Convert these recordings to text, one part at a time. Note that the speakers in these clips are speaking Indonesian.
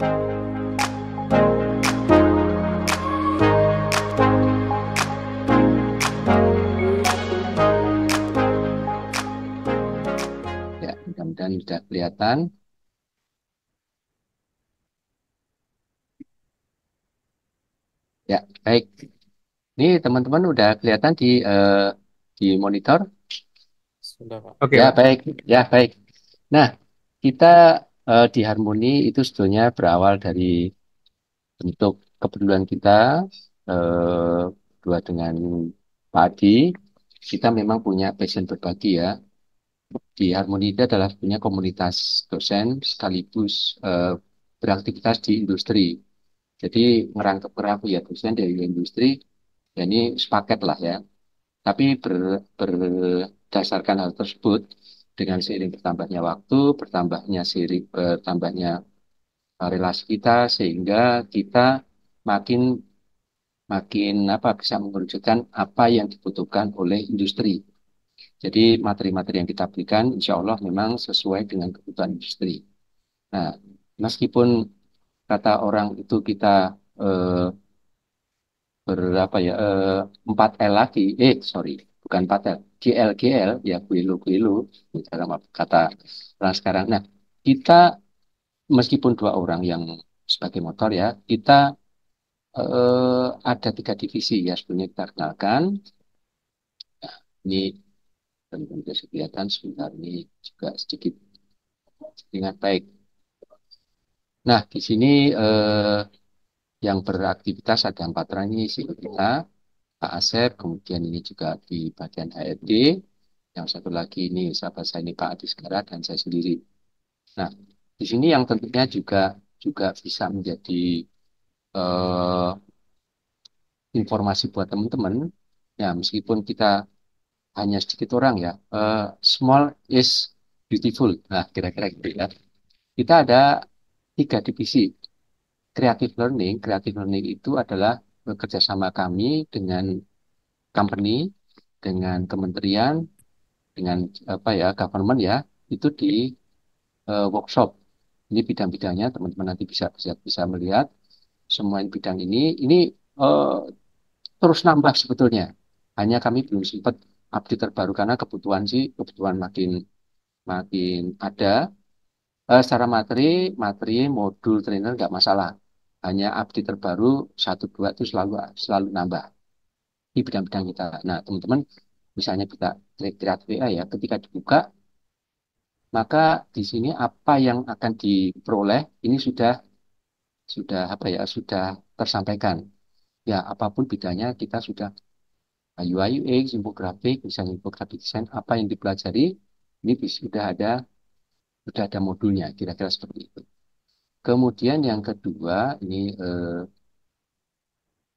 Ya, mudah-mudahan sudah kelihatan. Ya, baik. Ini teman-teman udah kelihatan di monitor. Sudah, Pak. Oke, Ya, Pak. baik. Ya, baik. Nah, kita di Harmoni itu sebetulnya berawal dari bentuk kepedulian kita berdua dengan Pak Adi. Kita memang punya passion berbagi ya. Di Harmoni itu adalah punya komunitas dosen sekaligus beraktivitas di industri. Jadi ngerangkep ya dosen dari industri, ya ini sepaket lah ya. Tapi berdasarkan hal tersebut, dengan seiring bertambahnya waktu, bertambahnya relasi kita, sehingga kita makin makin apa bisa mengerjakan apa yang dibutuhkan oleh industri. Jadi materi-materi yang kita berikan, insya Allah memang sesuai dengan kebutuhan industri. Nah, meskipun kata orang itu kita eh, berapa ya 4L lagi, sorry, bukan 4L, GL ya Guilu dalam kata orang sekarang. Nah, kita meskipun dua orang yang sebagai motor ya, kita ada tiga divisi ya sebenarnya kita kenalkan. Ini teman-teman bisa kelihatan sebentar ini juga sedikit ingat baik. Nah, di sini yang beraktivitas ada empat orang ini sih kita, Pak Asep, kemudian ini juga di bagian HRD, yang satu lagi ini sahabat saya ini Pak Adi Segara dan saya sendiri. Nah, di sini yang tentunya juga juga bisa menjadi eh, informasi buat teman-teman. Ya, meskipun kita hanya sedikit orang ya, small is beautiful. Nah, kira-kira gitu ya. Kita ada tiga divisi. Creative learning itu adalah kerjasama kami dengan company, dengan kementerian, dengan apa ya government ya, itu di workshop. Ini bidang-bidangnya teman-teman nanti bisa melihat semua bidang ini. Ini eh, terus nambah sebetulnya. Hanya kami belum sempat update terbaru karena kebutuhan makin makin ada. Secara materi modul trainer nggak masalah. Hanya update terbaru satu dua itu selalu selalu nambah di bidang-bidang kita. Nah, teman-teman misalnya kita lihat WA ya, ketika dibuka maka di sini apa yang akan diperoleh ini sudah apa ya sudah tersampaikan. Ya, apapun bidangnya kita sudah UI UX, infografik, misalnya infografik desain, apa yang dipelajari ini sudah ada modulnya, kira-kira seperti itu. Kemudian yang kedua ini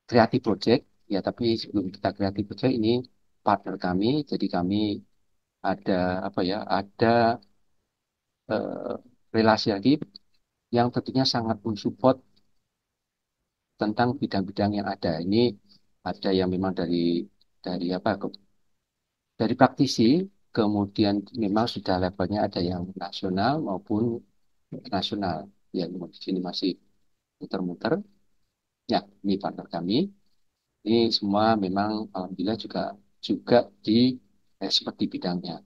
creative project, ya tapi sebelum kita creative project ini partner kami, jadi kami ada apa ya, ada eh, relasi lagi yang tentunya sangat mensupport tentang bidang-bidang yang ada. Ini ada yang memang dari apa dari praktisi, kemudian memang sudah levelnya ada yang nasional maupun internasional. Ya, di sini masih muter-muter. Ya, ini partner kami. Ini semua memang alhamdulillah juga juga di expert di bidangnya.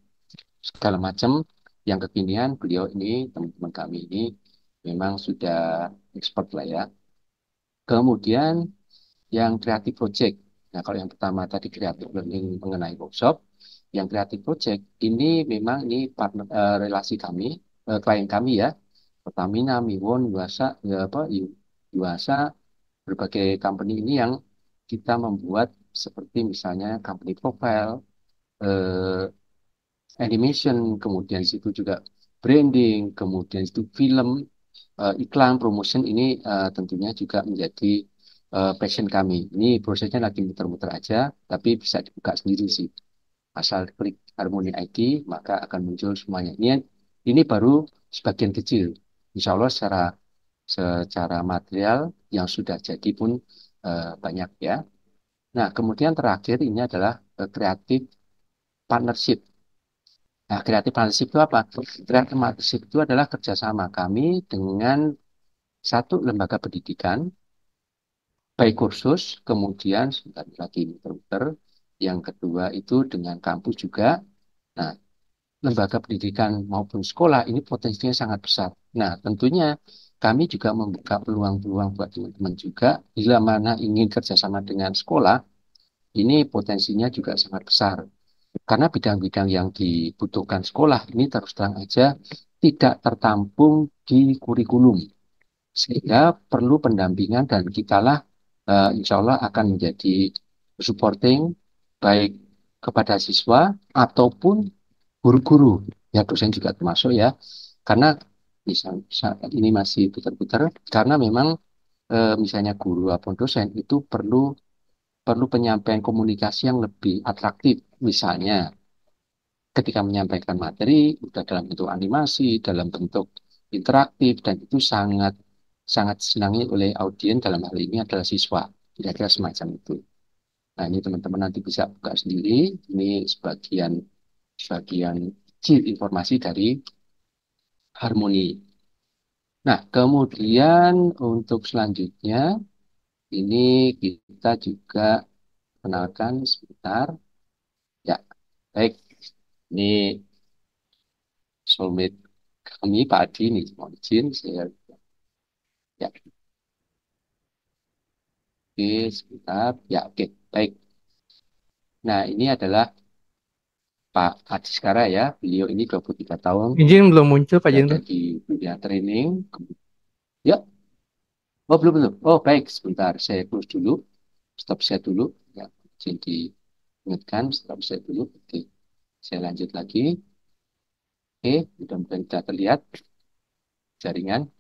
Segala macam yang kekinian beliau ini teman-teman kami ini memang sudah expert lah ya. Kemudian yang creative project. Nah, kalau yang pertama tadi creative learning mengenai workshop, yang creative project ini memang ini partner relasi kami, klien kami ya, Pertamina, Miwon, Yuasa, ya apa, Yuasa, berbagai company ini yang kita membuat seperti misalnya company profile, eh, animation, kemudian situ juga branding, kemudian itu film, iklan, promotion ini tentunya juga menjadi passion kami. Ini prosesnya lagi muter-muter aja, tapi bisa dibuka sendiri sih. Asal klik Harmoni ID, maka akan muncul semuanya. Ini baru sebagian kecil. Insya Allah secara material yang sudah jadi pun banyak ya. Nah, kemudian terakhir ini adalah creative partnership. Nah, creative partnership itu apa? Creative partnership itu adalah kerjasama kami dengan satu lembaga pendidikan, baik kursus, kemudian sebentar lagi muter-muter. Yang kedua itu dengan kampus juga. Nah, lembaga pendidikan maupun sekolah ini potensinya sangat besar. Nah, tentunya kami juga membuka peluang-peluang buat teman-teman juga. Bila mana ingin kerjasama dengan sekolah, ini potensinya juga sangat besar. Karena bidang-bidang yang dibutuhkan sekolah ini terus terang aja tidak tertampung di kurikulum. Sehingga perlu pendampingan dan kitalah insya Allah akan menjadi supporting baik kepada siswa ataupun guru-guru. Ya dosen juga termasuk ya. Karena misal saat ini masih putar-putar karena memang misalnya guru ataupun dosen itu perlu perlu penyampaian komunikasi yang lebih atraktif. Misalnya ketika menyampaikan materi, udah dalam bentuk animasi, dalam bentuk interaktif, dan itu sangat sangat disenangi oleh audiens dalam hal ini adalah siswa. Kira-kira semacam itu. Nah, ini teman-teman nanti bisa buka sendiri. Ini sebagian sebagian kecil informasi dari Harmoni. Nah, kemudian untuk selanjutnya, ini kita juga kenalkan sebentar. Ya, baik. Ini soulmate kami, Pak Adi, nih, mohon izin. Saya, ya, oke, sebentar. Ya, oke, baik. Nah, ini adalah Pak Adi Skara ya. Beliau ini 23 tahun, Izin belum muncul Pak berada Jenderal. di dunia training. Ya, oh belum, belum. Oh, baik, sebentar. Saya close dulu. Stop share dulu. Ya, izin diingatkan, stop share dulu. Oke, saya lanjut lagi. Oke, mudah-mudahan sudah terlihat jaringan.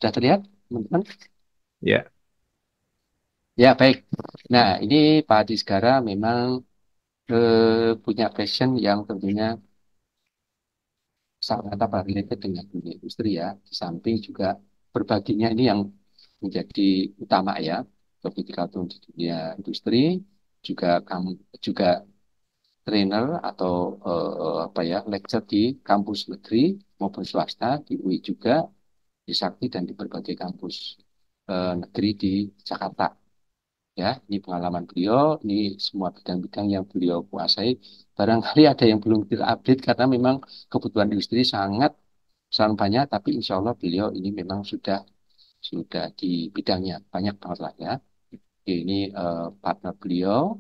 Sudah terlihat, teman-teman? Ya. Ya, baik. Nah, ini Pak Adi Skara memang punya passion yang tentunya sangat apa related dengan dunia industri ya. Di samping juga berbaginya ini yang menjadi utama ya. Ketika di dunia industri juga kamu juga trainer atau apa ya lecture di kampus negeri maupun swasta di UI juga di Sakti dan di berbagai kampus negeri di Jakarta. Ya, ini pengalaman beliau, ini semua bidang-bidang yang beliau kuasai. Barangkali ada yang belum terupdate karena memang kebutuhan industri sangat sangat banyak, tapi insya Allah beliau ini memang sudah di bidangnya banyak banget lah ya. Oke, ini partner beliau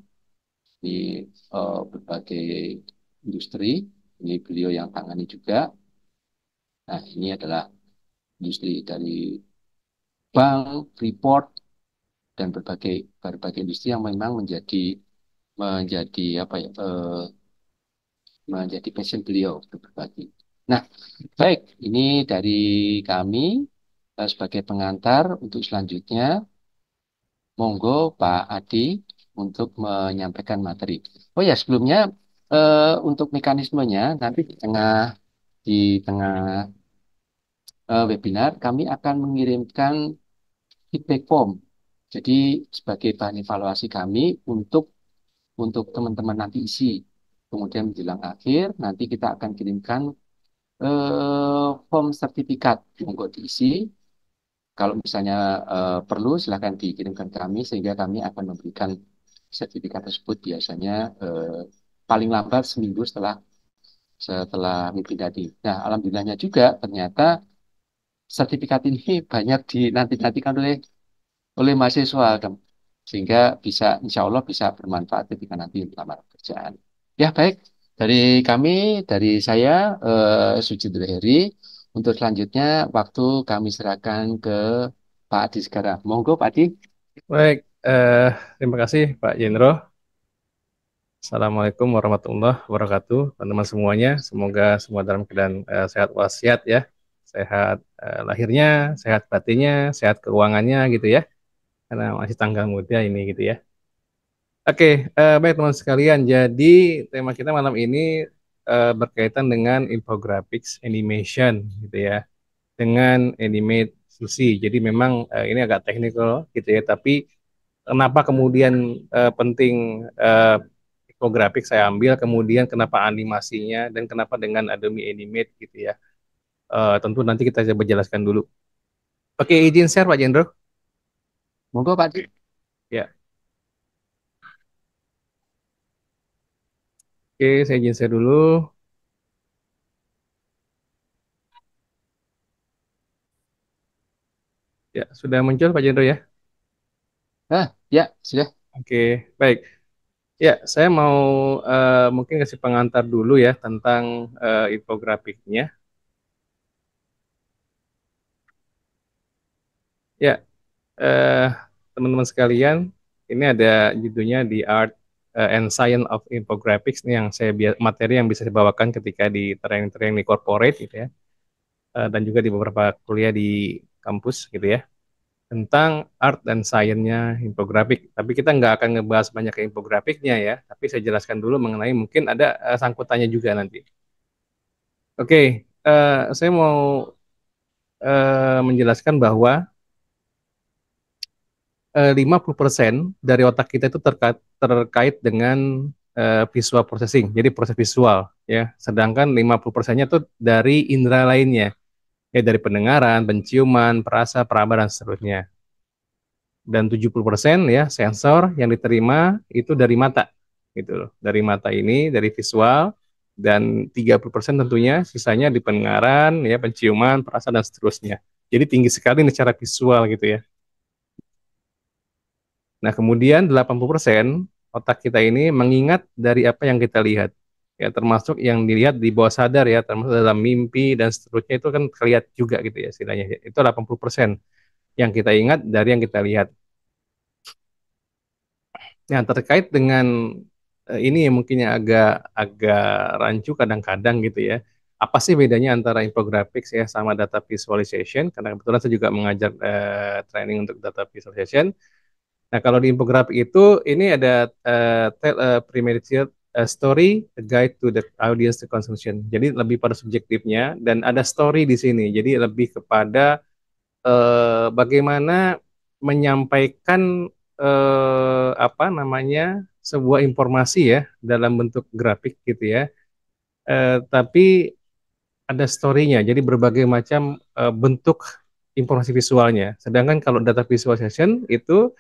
di berbagai industri. Ini beliau yang tangani juga. Nah, ini adalah industri dari bank, Freeport, dan berbagai berbagai industri yang memang menjadi apa ya menjadi passion beliau untuk berbagi. Nah, baik, ini dari kami sebagai pengantar untuk selanjutnya, monggo Pak Adi untuk menyampaikan materi. Oh ya, sebelumnya untuk mekanismenya nanti di tengah webinar kami akan mengirimkan feedback form. Jadi sebagai bahan evaluasi kami untuk teman-teman nanti isi. Kemudian menjelang akhir nanti kita akan kirimkan form sertifikat monggo diisi. Kalau misalnya perlu silahkan dikirimkan ke kami sehingga kami akan memberikan sertifikat tersebut biasanya paling lambat seminggu setelah setelah webinar ini. Nah, alhamdulillahnya juga ternyata sertifikat ini banyak dinanti-nantikan oleh mahasiswa sehingga bisa insya Allah bisa bermanfaat ketika nanti melamar pekerjaan. Ya baik dari kami dari saya Sujudro Heri untuk selanjutnya waktu kami serahkan ke Pak Adi sekarang. Monggo Pak Adi. Baik, terima kasih Pak Jenderal. Assalamualaikum warahmatullahi wabarakatuh, teman-teman semuanya. Semoga semua dalam keadaan sehat walafiat ya. Sehat lahirnya, sehat batinnya, sehat keuangannya gitu ya. Karena masih tanggal muda ini gitu ya. Oke, baik teman sekalian. Jadi tema kita malam ini berkaitan dengan infographics animation gitu ya. Dengan animate Susi. Jadi memang ini agak teknikal gitu ya, tapi kenapa kemudian penting infografik saya ambil, kemudian kenapa animasinya dan kenapa dengan Adobe Animate gitu ya. Tentu nanti kita coba jelaskan dulu. Oke, izin share Pak Jendro. Monggo Pak Dik. Ya, oke, saya izin share dulu. Ya, sudah muncul Pak Jendro ya. Ya, sudah. Oke, baik. Ya, saya mau mungkin kasih pengantar dulu ya tentang infografiknya. Ya, eh, teman-teman sekalian, ini ada judulnya The Art and Science of Infographics nih yang materi yang bisa dibawakan ketika di training-training di corporate gitu ya, dan juga di beberapa kuliah di kampus gitu ya, tentang art dan science-nya infografik. Tapi kita nggak akan ngebahas banyak ke infografiknya ya, tapi saya jelaskan dulu mengenai mungkin ada sangkutannya juga nanti. Oke, saya mau menjelaskan bahwa 50% dari otak kita itu terkait dengan visual processing, jadi proses visual ya. Sedangkan 50%-nya itu dari indera lainnya, ya dari pendengaran, penciuman, perasa, peraba dan seterusnya. Dan 70% ya sensor yang diterima itu dari mata gitu loh. Dari mata ini, dari visual, dan 30% tentunya sisanya di pendengaran, ya penciuman, perasa dan seterusnya. Jadi tinggi sekali nih secara visual gitu ya. Nah, kemudian 80% otak kita ini mengingat dari apa yang kita lihat. Ya, termasuk yang dilihat di bawah sadar ya, termasuk dalam mimpi dan seterusnya itu kan kelihatan juga gitu ya istilahnya. Itu 80% yang kita ingat dari yang kita lihat. Nah, terkait dengan ini yang mungkin yang agak agak rancu kadang-kadang gitu ya. Apa sih bedanya antara infographics ya sama data visualization? Karena kebetulan saya juga mengajar training untuk data visualization. Nah, kalau di infografik itu ini ada tell a premeditated story, a guide to the audience to consumption. Jadi lebih pada subjektifnya dan ada story di sini. Jadi lebih kepada bagaimana menyampaikan apa namanya sebuah informasi ya dalam bentuk grafik gitu ya. Tapi ada story-nya. Jadi berbagai macam bentuk informasi visualnya. Sedangkan kalau data visualization itu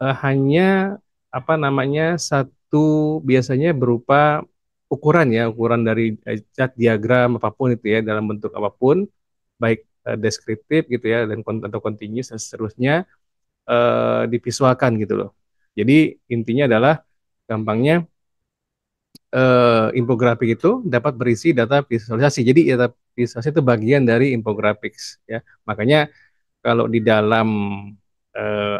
hanya apa namanya satu biasanya berupa ukuran ya, ukuran dari cat diagram apapun itu ya dalam bentuk apapun, baik deskriptif gitu ya dan atau continuous dan seterusnya divisualkan gitu loh. Jadi intinya adalah gampangnya infografik itu dapat berisi data visualisasi. Jadi data visualisasi itu bagian dari infographics ya. Makanya kalau di dalam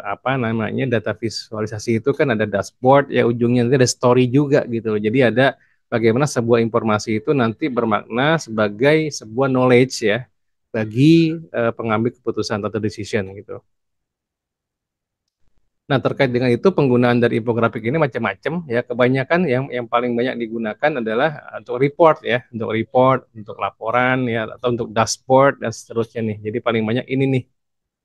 apa namanya data visualisasi itu kan ada dashboard ya ujungnya nanti ada story juga gitu. Jadi ada bagaimana sebuah informasi itu nanti bermakna sebagai sebuah knowledge ya bagi pengambil keputusan atau decision gitu. Nah, terkait dengan itu penggunaan dari infografik ini macam-macam ya. Kebanyakan yang paling banyak digunakan adalah untuk report ya, untuk laporan ya atau untuk dashboard dan seterusnya nih. Jadi paling banyak ini nih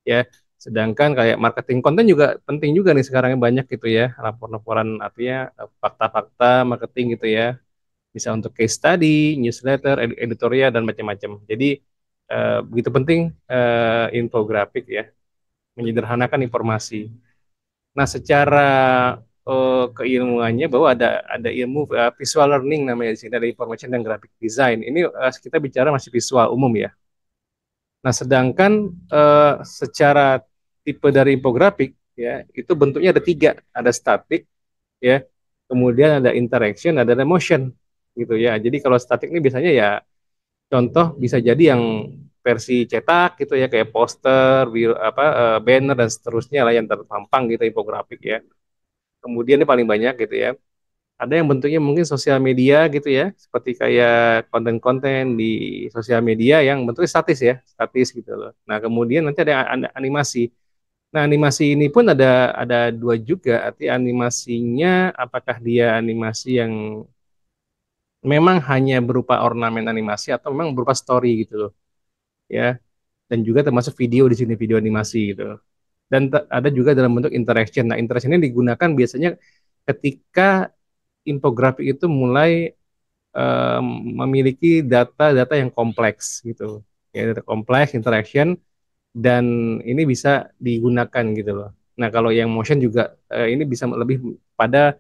ya. Sedangkan kayak marketing konten juga penting juga nih sekarang banyak gitu ya, laporan-laporan artinya fakta-fakta marketing gitu ya. Bisa untuk case study, newsletter, editorial dan macam-macam. Jadi begitu penting infografik ya, menyederhanakan informasi. Nah, secara keilmuannya bahwa ada ilmu visual learning namanya di sini, ada information dan graphic design. Ini kita bicara masih visual umum ya. Nah, sedangkan secara tipe dari infografik ya, itu bentuknya ada tiga, ada static ya, kemudian ada interaction, ada motion gitu ya. Jadi kalau statik ini biasanya ya contoh bisa jadi yang versi cetak gitu ya kayak poster, banner dan seterusnya lah yang terpampang gitu infografik ya. Kemudian ini paling banyak gitu ya. Ada yang bentuknya mungkin sosial media gitu ya, seperti kayak konten-konten di sosial media yang bentuknya statis ya, statis gitu loh. Nah, kemudian nanti ada animasi. Nah, animasi ini pun ada dua juga, arti animasinya apakah dia animasi yang memang hanya berupa ornamen animasi atau memang berupa story gitu loh, ya. Dan juga termasuk video di sini, video animasi gitu. Dan ada juga dalam bentuk interaction. Nah, interaction ini digunakan biasanya ketika infografik itu mulai memiliki data-data yang kompleks gitu. Ya, data kompleks, interaction. dan ini bisa digunakan gitu loh. Nah, kalau yang motion juga ini bisa lebih pada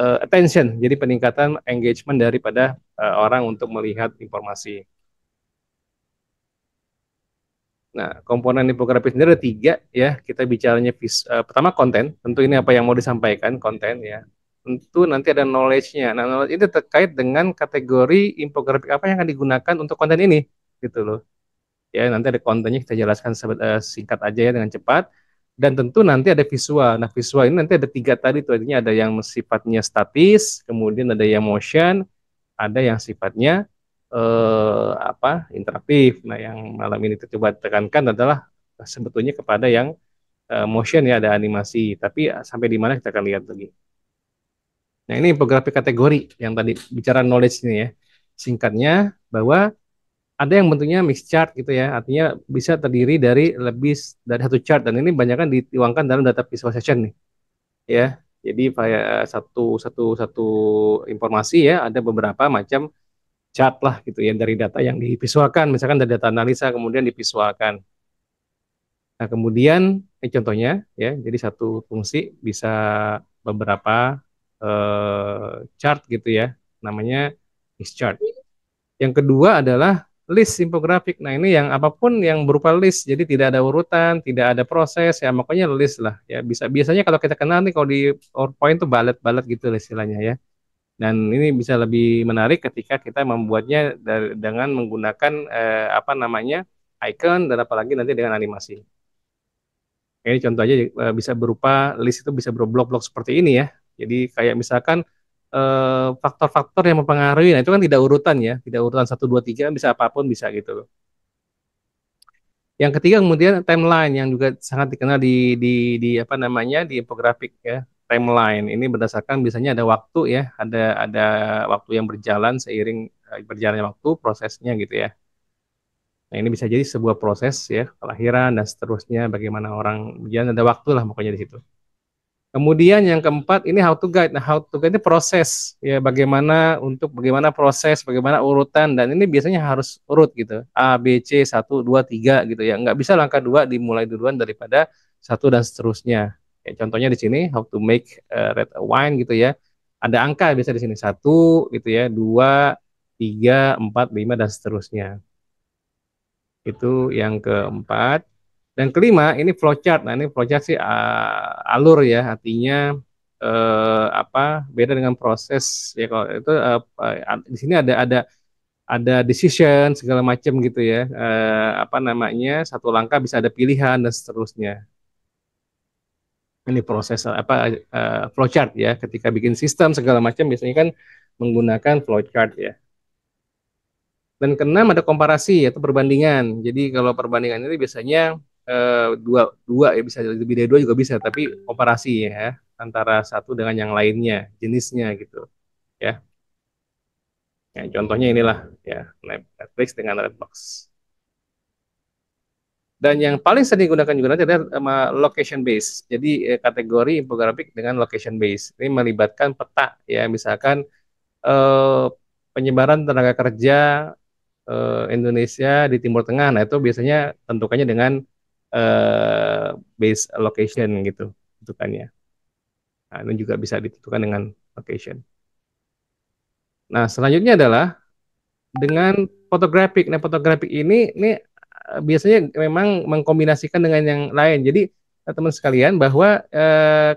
attention, jadi peningkatan engagement daripada orang untuk melihat informasi. Nah, komponen infografi sendiri ada tiga ya. Kita bicaranya pertama konten, tentu ini apa yang mau disampaikan konten ya. Tentu nanti ada knowledge-nya. Nah, knowledge itu terkait dengan kategori infografik apa yang akan digunakan untuk konten ini, gitu loh. Ya, nanti ada kontennya kita jelaskan singkat aja ya dengan cepat. Dan tentu nanti ada visual. Nah, visual ini nanti ada tiga tadi tuh. Artinya ada yang sifatnya statis, kemudian ada yang motion, ada yang sifatnya interaktif. Nah, yang malam ini kita coba tekankan adalah sebetulnya kepada yang motion ya, ada animasi. Tapi sampai di mana kita akan lihat lagi. Nah, ini infografik kategori yang tadi bicara knowledge ini ya. Singkatnya bahwa ada yang bentuknya mixed chart gitu ya, artinya bisa terdiri dari lebih dari satu chart dan ini banyak kan dituangkan dalam data visualization nih ya. Jadi kayak satu satu satu informasi ya ada beberapa macam chart lah gitu ya dari data yang divisualkan, misalkan dari data analisa kemudian divisualkan. Nah, kemudian contohnya ya, jadi satu fungsi bisa beberapa chart gitu ya, namanya list chart. Yang kedua adalah list infografik. Nah, ini yang apapun yang berupa list, jadi tidak ada urutan, tidak ada proses, ya makanya list lah. Ya bisa biasanya kalau kita kenal nih kalau di PowerPoint tuh balet-balet gitu lah istilahnya ya. Dan ini bisa lebih menarik ketika kita membuatnya dengan menggunakan apa namanya icon dan apalagi nanti dengan animasi. Ini contoh aja bisa berupa list itu bisa berblok-blok seperti ini ya. Jadi kayak misalkan faktor-faktor yang mempengaruhi, nah itu kan tidak urutan ya, tidak urutan satu 2 3 bisa apapun bisa gitu. Yang ketiga kemudian timeline yang juga sangat dikenal di apa namanya di infografik ya. Timeline ini berdasarkan biasanya ada waktu ya, ada waktu yang berjalan seiring berjalannya waktu prosesnya gitu ya. Nah, ini bisa jadi sebuah proses ya, kelahiran dan seterusnya, bagaimana orang berjalan, ada waktu lah pokoknya di situ. Kemudian yang keempat ini how to guide. Nah, how to guide ini proses ya bagaimana proses, bagaimana urutan dan ini biasanya harus urut gitu. A, B, C, 1, 2, 3 gitu ya. Nggak bisa langkah 2 dimulai duluan daripada satu dan seterusnya. Ya, contohnya di sini how to make red wine gitu ya. Ada angka bisa di sini 1 gitu ya, 2, 3, 4, 5 dan seterusnya. Itu yang keempat. Dan kelima ini flowchart. Nah, ini flowchart sih alur ya, artinya apa beda dengan proses ya kalau itu di sini ada decision segala macam gitu ya. Apa namanya? Satu langkah bisa ada pilihan dan seterusnya. Ini proses apa flowchart ya. Ketika bikin sistem segala macam biasanya kan menggunakan flowchart ya. Dan keenam ada komparasi atau perbandingan. Jadi kalau perbandingan ini biasanya dua dua ya bisa lebih dari dua juga bisa, tapi komparasi ya antara satu dengan yang lainnya, jenisnya gitu ya. Ya, contohnya inilah ya Netflix dengan Redbox. Dan yang paling sering digunakan juga nanti adalah location base. Jadi kategori infografik dengan location base. Ini melibatkan peta ya, misalkan eh, penyebaran tenaga kerja Indonesia di Timur Tengah. Nah, itu biasanya tentukannya dengan base location gitu, tentukannya. Nah, ini juga bisa ditentukan dengan location. Nah, selanjutnya adalah dengan fotografik. Nah, fotografik ini biasanya memang mengkombinasikan dengan yang lain. Jadi, teman sekalian bahwa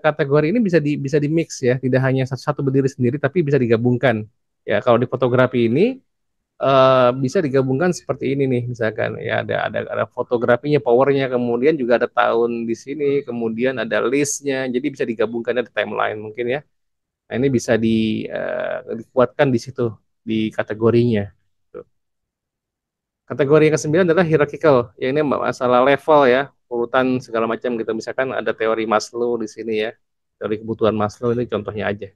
kategori ini bisa di mix ya, tidak hanya satu berdiri sendiri tapi bisa digabungkan. Ya, kalau di fotografi ini bisa digabungkan seperti ini nih misalkan ya ada fotografinya powernya kemudian juga ada tahun di sini kemudian ada listnya jadi bisa digabungkan ada timeline mungkin ya nah, ini bisa dikuatkan di situ di kategorinya. Tuh. Kategori yang kesembilan adalah hierarchical ya ini masalah level ya urutan segala macam gitu misalkan ada teori Maslow di sini ya teori kebutuhan Maslow ini contohnya aja.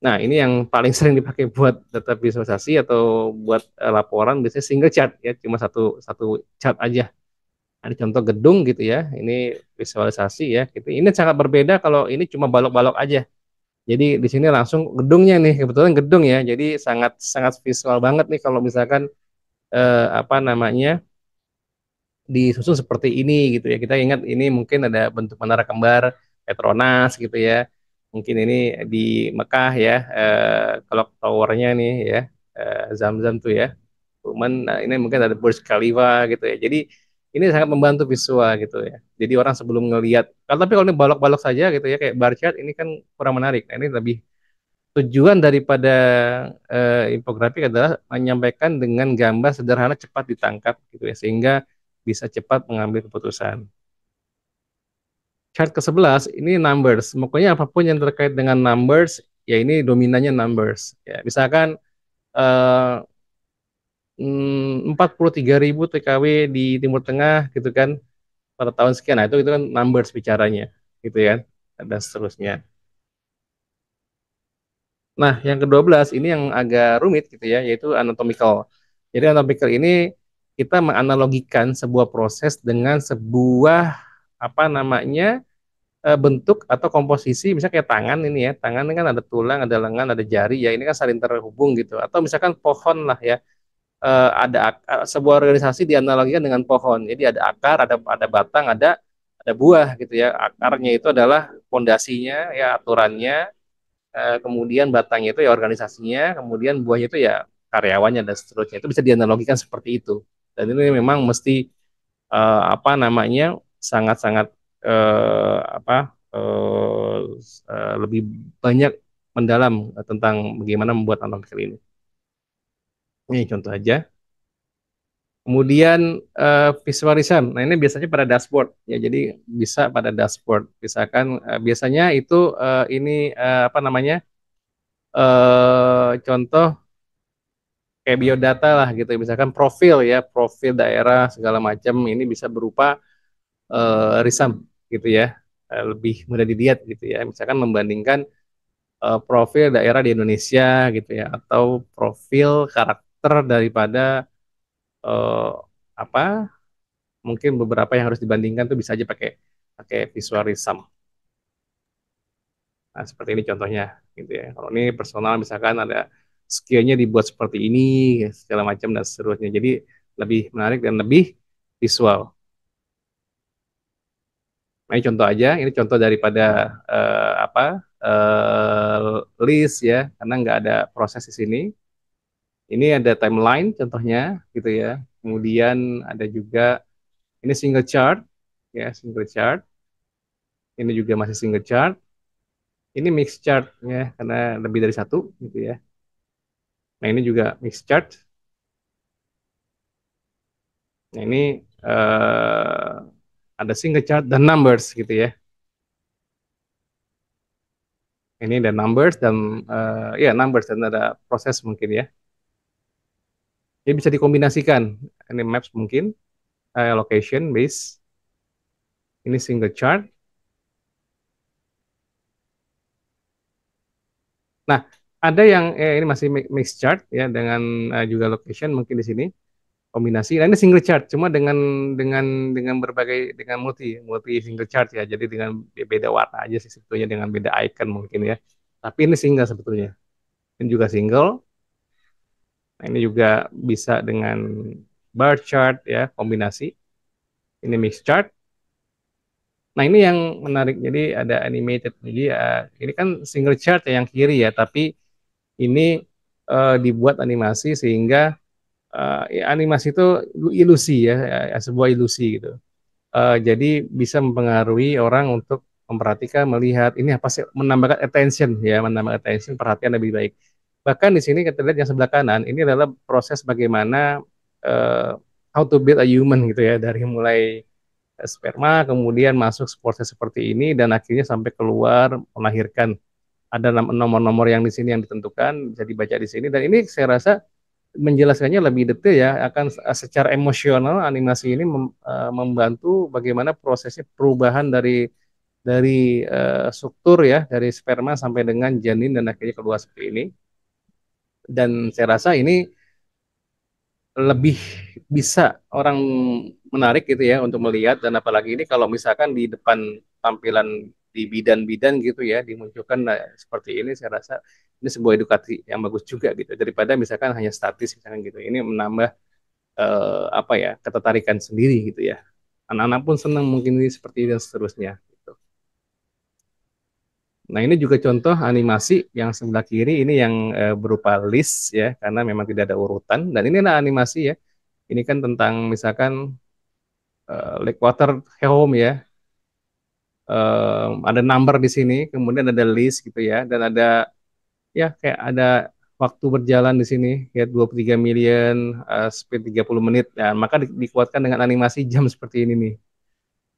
Nah, ini yang paling sering dipakai buat data visualisasi atau buat laporan biasanya single chart ya, cuma satu satu chart aja. Ada contoh gedung gitu ya, ini visualisasi ya. Gitu. Ini sangat berbeda kalau ini cuma balok-balok aja. Jadi di sini langsung gedungnya nih, kebetulan gedung ya. Jadi sangat sangat visual banget nih kalau misalkan apa namanya disusun seperti ini gitu ya. Kita ingat ini mungkin ada bentuk menara kembar Petronas gitu ya. Mungkin ini di Mekah ya, kalau towernya nih ya, Zam-Zam tuh ya. Cuman nah, ini mungkin ada Burj Khalifa gitu ya. Jadi ini sangat membantu visual gitu ya. Jadi orang sebelum ngelihat, kalau tapi kalau ini balok-balok saja gitu ya kayak bar chart ini kan kurang menarik. Nah, ini lebih tujuan daripada infografik adalah menyampaikan dengan gambar sederhana cepat ditangkap gitu ya sehingga bisa cepat mengambil keputusan. Chart ke-11 ini numbers. Pokoknya apapun yang terkait dengan numbers ya ini dominannya numbers ya. Misalkan eh, 43.000 TKW di Timur Tengah gitu kan pada tahun sekian. Nah, itu kan numbers bicaranya gitu ya. Dan seterusnya. Nah, yang ke-12 ini yang agak rumit gitu ya, yaitu anatomical. Jadi anatomical ini kita menganalogikan sebuah proses dengan sebuah apa namanya bentuk atau komposisi, misalnya kayak tangan ini ya, tangan ini kan ada tulang, ada lengan, ada jari ya, ini kan saling terhubung gitu. Atau misalkan pohon lah ya, ada sebuah organisasi dianalogikan dengan pohon. Jadi ada akar, ada batang, ada buah gitu ya. Akarnya itu adalah pondasinya ya, aturannya, kemudian batangnya itu ya organisasinya, kemudian buahnya itu ya karyawannya dan seterusnya. Itu bisa dianalogikan seperti itu. Dan ini memang mesti apa namanya sangat-sangat apa lebih banyak mendalam tentang bagaimana membuat analogi ini. Ini contoh aja. Kemudian visualism. Nah, ini biasanya pada dashboard ya. Jadi bisa pada dashboard. Misalkan biasanya itu ini apa namanya? Contoh kayak biodata lah gitu. Misalkan profil ya, profil daerah segala macam ini bisa berupa risam gitu ya. Lebih mudah dilihat gitu ya. Misalkan membandingkan profil daerah di Indonesia gitu ya atau profil karakter daripada eh, apa mungkin beberapa yang harus dibandingkan tuh bisa aja pakai pakai visual risam. Nah, seperti ini contohnya gitu ya. Kalau ini personal misalkan ada skillnya dibuat seperti ini segala macam dan seterusnya. Jadi lebih menarik dan lebih visual. Nah, ini contoh aja. Ini contoh daripada apa list ya, karena nggak ada proses di sini. Ini ada timeline contohnya gitu ya. Kemudian ada juga ini single chart ya, single chart. Ini juga masih single chart. Ini mix chart ya, karena lebih dari satu gitu ya. Nah, ini juga mix chart. Nah, ini ada single chart dan numbers gitu ya. Ini ada numbers dan ya numbers dan ada proses mungkin ya. Jadi bisa dikombinasikan. Ini maps mungkin, location base. Ini single chart. Nah, ada yang ini masih mix chart ya dengan juga location mungkin di sini kombinasi. Nah, ini single chart cuma dengan berbagai dengan multi multi single chart ya. Jadi dengan beda warna aja sih sebetulnya dengan beda icon mungkin ya. Tapi ini single sebetulnya. Ini juga single. Nah, ini juga bisa dengan bar chart ya kombinasi. Ini mix chart. Nah, ini yang menarik. Jadi ada animated. Jadi ini kan single chart ya yang kiri ya, tapi ini dibuat animasi sehingga ya, animasi itu ilusi ya, sebuah ilusi gitu. Jadi bisa mempengaruhi orang untuk memperhatikan, melihat ini apa sih, menambahkan attention ya, menambah attention, perhatian lebih baik. Bahkan di sini kita lihat yang sebelah kanan, ini adalah proses bagaimana uh, how to build a human gitu ya, dari mulai sperma kemudian masuk proses seperti ini dan akhirnya sampai keluar melahirkan. Ada nomor-nomor yang di sini yang ditentukan bisa dibaca di sini dan ini saya rasa menjelaskannya lebih detail ya akan secara emosional animasi ini membantu bagaimana prosesnya perubahan dari struktur ya dari sperma sampai dengan janin dan akhirnya keluar seperti ini dan saya rasa ini lebih bisa orang menarik gitu ya untuk melihat dan apalagi ini kalau misalkan di depan tampilan di bidan-bidan gitu ya dimunculkan seperti ini saya rasa ini sebuah edukasi yang bagus juga gitu daripada misalkan hanya statis misalkan gitu ini menambah apa ya, ketertarikan sendiri gitu ya. Anak-anak pun senang mungkin ini seperti ini dan seterusnya gitu. Nah, ini juga contoh animasi yang sebelah kiri ini yang berupa list ya, karena memang tidak ada urutan. Dan ini adalah animasi ya. Ini kan tentang misalkan Lakewater Home ya. Ada number di sini, kemudian ada list gitu ya, dan ada ya kayak ada waktu berjalan di sini ya 23 million speed 30 menit. Ya, maka dikuatkan dengan animasi jam seperti ini nih.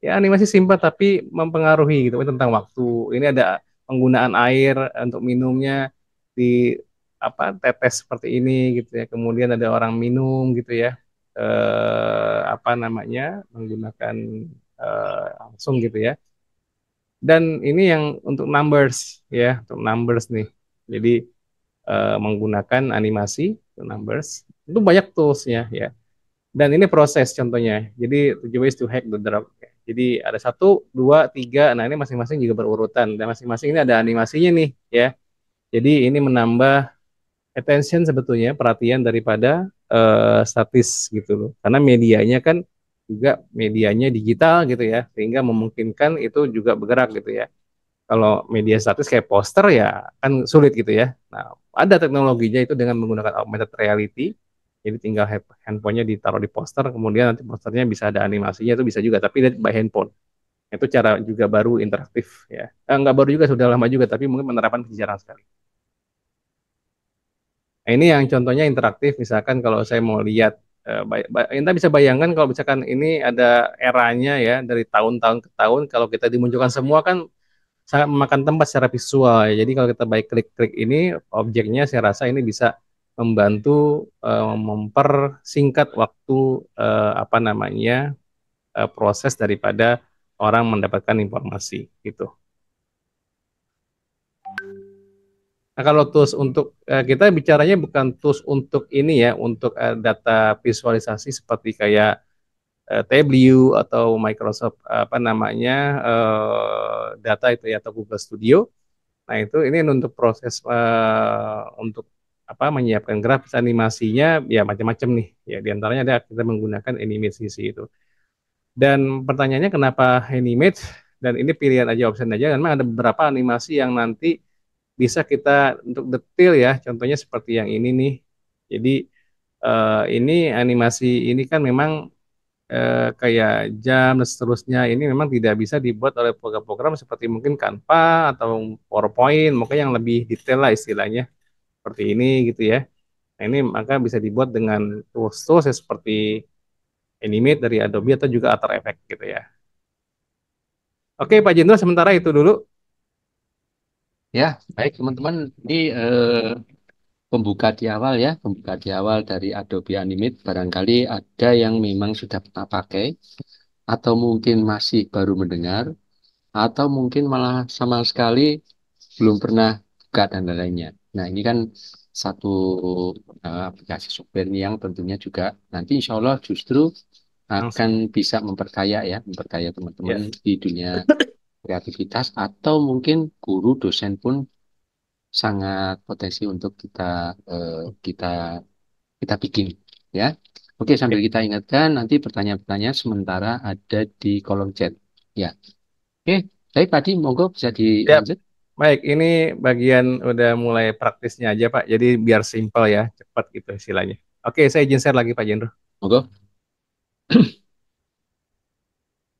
Ya animasi simpel tapi mempengaruhi gitu tentang waktu. Ini ada penggunaan air untuk minumnya di apa tetes seperti ini gitu ya. Kemudian ada orang minum gitu ya. Apa namanya menggunakan langsung gitu ya. Dan ini yang untuk numbers ya, untuk numbers nih. Jadi menggunakan animasi untuk numbers itu banyak toolsnya ya. Dan ini proses contohnya. Jadi 7 ways to hack the drug. Jadi ada satu, dua, tiga. Nah ini masing-masing juga berurutan. Dan masing-masing ini ada animasinya nih ya. Jadi ini menambah attention sebetulnya perhatian daripada statis gitu loh. Karena medianya kan juga medianya digital gitu ya. Sehingga memungkinkan itu juga bergerak gitu ya. Kalau media statis kayak poster ya kan sulit gitu ya. Nah, ada teknologinya itu dengan menggunakan augmented reality. Jadi tinggal handphonenya ditaruh di poster, kemudian nanti posternya bisa ada animasinya itu bisa juga, tapi by handphone. Itu cara juga baru interaktif ya. Nggak baru juga sudah lama juga, tapi mungkin penerapan jarang sekali. Nah, ini yang contohnya interaktif. Misalkan kalau saya mau lihat, Anda bisa bayangkan kalau misalkan ini ada eranya ya dari tahun-tahun ke tahun. Kalau kita dimunculkan semua kan sangat memakan tempat secara visual ya. Jadi kalau kita baik klik-klik ini objeknya saya rasa ini bisa membantu mempersingkat waktu apa namanya proses daripada orang mendapatkan informasi gitu. Nah, kalau tools untuk kita bicaranya bukan tools untuk ini ya, untuk data visualisasi seperti kayak Tableau atau Microsoft apa namanya data itu ya atau Google Studio. Nah, itu ini untuk proses untuk apa menyiapkan grafis animasinya ya macam-macam nih. Ya, di antaranya ada kita menggunakan animation itu. Dan pertanyaannya kenapa animate dan ini pilihan aja option aja karena ada beberapa animasi yang nanti bisa kita untuk detail ya. Contohnya seperti yang ini nih. Jadi ini animasi ini kan memang kayak jam dan seterusnya ini memang tidak bisa dibuat oleh program-program seperti mungkin Canva atau PowerPoint, mungkin yang lebih detail lah istilahnya seperti ini gitu ya. Nah, ini maka bisa dibuat dengan tools-tools ya, seperti Animate dari Adobe atau juga After Effects gitu ya. Oke Pak Jendro, sementara itu dulu. Ya, baik teman-teman. Ini pembuka di awal ya, pembuka di awal dari Adobe Animate. Barangkali ada yang memang sudah pernah pakai, atau mungkin masih baru mendengar, atau mungkin malah sama sekali belum pernah buka dan lain-lainnya. Nah, ini kan satu aplikasi software yang tentunya juga nanti insya Allah justru akan Langsung. bisa memperkaya ya, memperkaya teman-teman Ya. di dunia kreativitas atau mungkin guru dosen pun sangat potensi untuk kita kita bikin ya. Oke, sambil Ya. kita ingatkan nanti pertanyaan-pertanyaan sementara ada di kolom chat. Ya. Oke, baik Pak Di, monggo bisa Ya. dilanjut. Baik, ini bagian udah mulai praktisnya aja Pak. Jadi biar simpel ya, cepat gitu istilahnya. Oke, saya izin share lagi Pak Jendro. Monggo.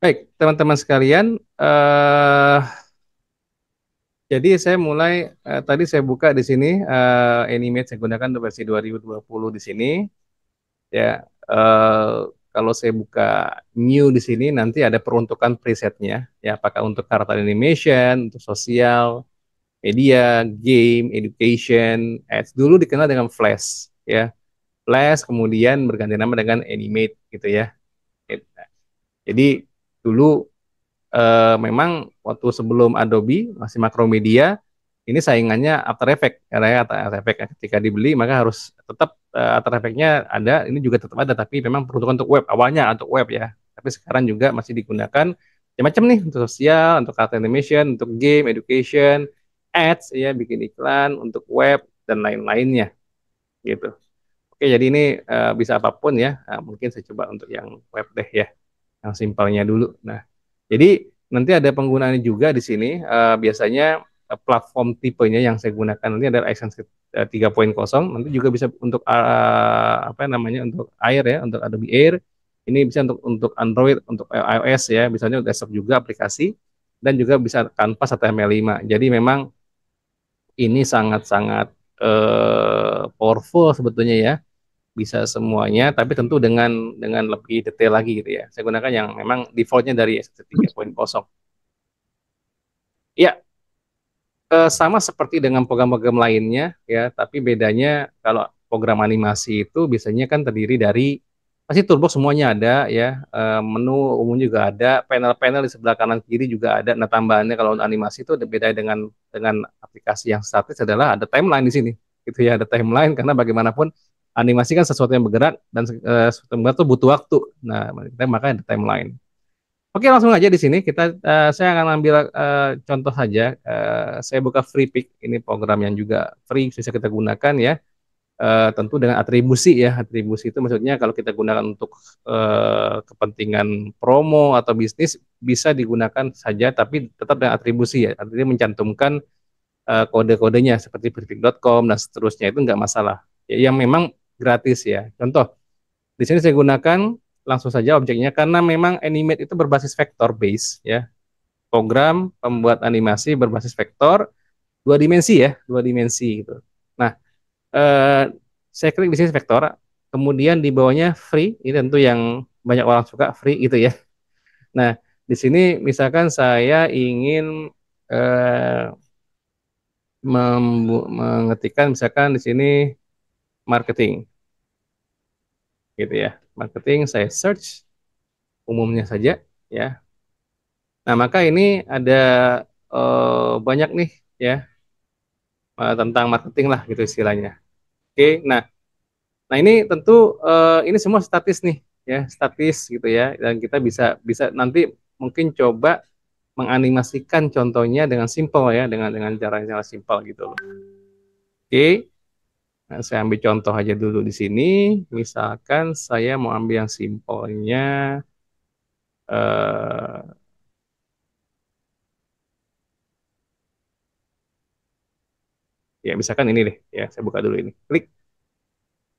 Baik, teman-teman sekalian, jadi saya mulai tadi saya buka di sini Animate saya gunakan untuk versi 2020 di sini. Ya, kalau saya buka new di sini nanti ada peruntukan presetnya. Ya, apakah untuk karakter animation, untuk sosial, media, game, education, ads. Dulu dikenal dengan Flash, ya. Flash kemudian berganti nama dengan Animate gitu ya. Jadi dulu memang waktu sebelum Adobe masih Macromedia ini saingannya After Effects karena ya After Effects ketika dibeli maka harus tetap After Effects-nya ada ini juga tetap ada tapi memang peruntukan untuk web awalnya untuk web ya tapi sekarang juga masih digunakan macam-macam nih untuk sosial untuk content animation untuk game education ads ya bikin iklan untuk web dan lain-lainnya gitu. Oke, jadi ini bisa apapun ya. Nah, mungkin saya coba untuk yang web deh ya, yang simpelnya dulu. Nah, jadi nanti ada penggunaannya juga di sini. Biasanya platform tipenya yang saya gunakan ini adalah Access 3.0. Nanti juga bisa untuk apa namanya, untuk Air ya, untuk Adobe Air. Ini bisa untuk Android, untuk iOS ya, misalnya desktop juga aplikasi dan juga bisa Canvas HTML5. Jadi memang ini sangat-sangat powerful sebetulnya ya, bisa semuanya, tapi tentu dengan lebih detail lagi gitu ya. Saya gunakan yang memang defaultnya dari SC 3.0. Ya, sama seperti dengan program-program lainnya ya, tapi bedanya kalau program animasi itu biasanya kan terdiri dari pasti toolbox semuanya ada ya, menu umum juga ada, panel-panel di sebelah kanan kiri juga ada. Nah, tambahannya kalau animasi itu beda dengan aplikasi yang statis adalah ada timeline di sini. Gitu ya, ada timeline karena bagaimanapun animasi kan sesuatu yang bergerak dan sesuatu yang bergerak itu butuh waktu. Nah, makanya ada timeline. Oke, langsung aja di sini saya akan ambil contoh saja. Saya buka Free Pick, ini program yang juga free bisa kita gunakan ya. Tentu dengan atribusi ya. Atribusi itu maksudnya kalau kita gunakan untuk kepentingan promo atau bisnis bisa digunakan saja, tapi tetap dengan atribusi ya. Artinya mencantumkan kode-kodenya seperti briefing.com dan seterusnya itu nggak masalah. Ya, yang memang gratis ya. Contoh, di sini saya gunakan langsung saja objeknya karena memang Animate itu berbasis vector base ya. Program pembuat animasi berbasis vektor dua dimensi ya, dua dimensi gitu. Nah, eh, saya klik di sini vektor, kemudian di bawahnya free, ini tentu yang banyak orang suka free gitu ya. Nah, di sini misalkan saya ingin eh, mengetikkan misalkan di sini marketing gitu ya. Marketing saya search umumnya saja ya. Nah, maka ini ada banyak nih ya, tentang marketing lah gitu istilahnya. Oke, nah ini tentu ini semua statis nih ya, statis gitu ya, dan kita bisa bisa nanti mungkin coba menganimasikan contohnya dengan simple ya, dengan cara yang simpel gitu loh. Oke, nah, saya ambil contoh aja dulu di sini. Misalkan saya mau ambil yang simpelnya, eh, ya misalkan ini deh ya, saya buka dulu ini, klik.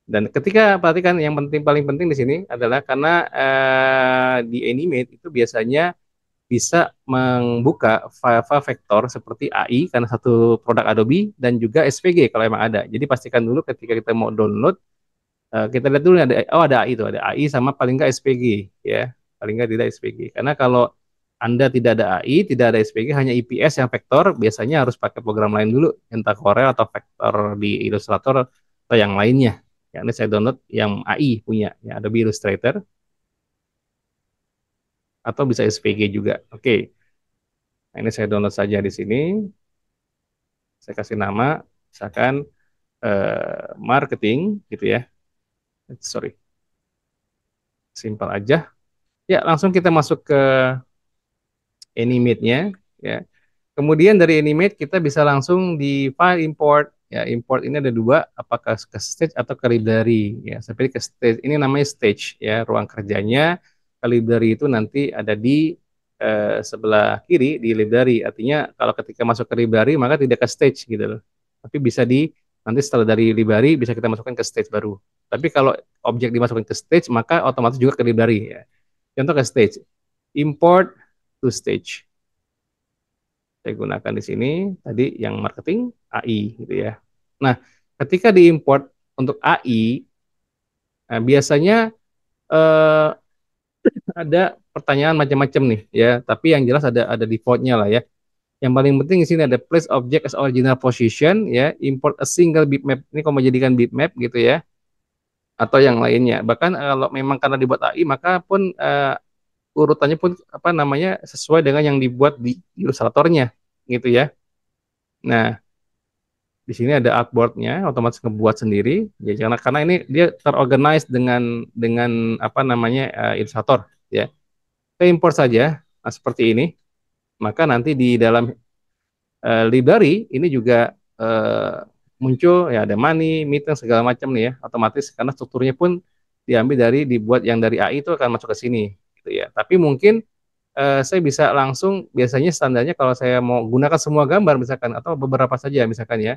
Dan ketika perhatikan yang penting paling penting di sini adalah karena di Animate itu biasanya bisa membuka file-file vektor seperti AI karena satu produk Adobe dan juga SVG kalau emang ada. Jadi pastikan dulu ketika kita mau download, kita lihat dulu ada AI itu, ada AI sama paling nggak SVG ya, paling nggak tidak SVG. Karena kalau Anda tidak ada AI, tidak ada SVG, hanya IPS yang vektor, biasanya harus pakai program lain dulu, entah Corel atau vektor di Illustrator atau yang lainnya. Ya, ini saya download yang AI punya, ya, Adobe Illustrator atau bisa SVG juga. Oke. Nah, ini saya download saja di sini. Saya kasih nama, misalkan marketing gitu ya. Sorry, simpel aja. Ya, langsung kita masuk ke Animate-nya. Ya. Kemudian dari Animate kita bisa langsung di file import. Ya, import ini ada dua, apakah ke stage atau ke library. Ya, seperti ke stage ini namanya stage ya, ruang kerjanya. Ke library itu nanti ada di sebelah kiri di library. Artinya kalau ketika masuk ke library maka tidak ke stage gitu loh. Tapi bisa di nanti setelah dari library bisa kita masukkan ke stage baru. Tapi kalau objek dimasukkan ke stage maka otomatis juga ke library ya. Contoh ke stage. Import to stage. Saya gunakan di sini tadi yang marketing AI gitu ya. Nah, ketika diimport untuk AI, nah, biasanya eh, ada pertanyaan macam-macam nih ya, tapi yang jelas ada defaultnya lah ya. Yang paling penting di sini ada place object as original position ya, import a single bitmap. Ini kalau mau jadikan bitmap gitu ya, atau yang lainnya. Bahkan kalau memang karena dibuat AI, maka pun urutannya pun apa namanya sesuai dengan yang dibuat di ilustratornya gitu ya. Nah, di sini ada artboardnya, otomatis ngebuat sendiri. Ya, karena ini dia terorganize dengan apa namanya Illustrator. Ya, kita import saja. Nah, seperti ini. Maka nanti di dalam library ini juga muncul ya ada money, meeting segala macam nih ya, otomatis karena strukturnya pun diambil dari dibuat yang dari AI itu akan masuk ke sini gitu ya. Tapi mungkin saya bisa langsung biasanya standarnya kalau saya mau gunakan semua gambar misalkan atau beberapa saja misalkan ya.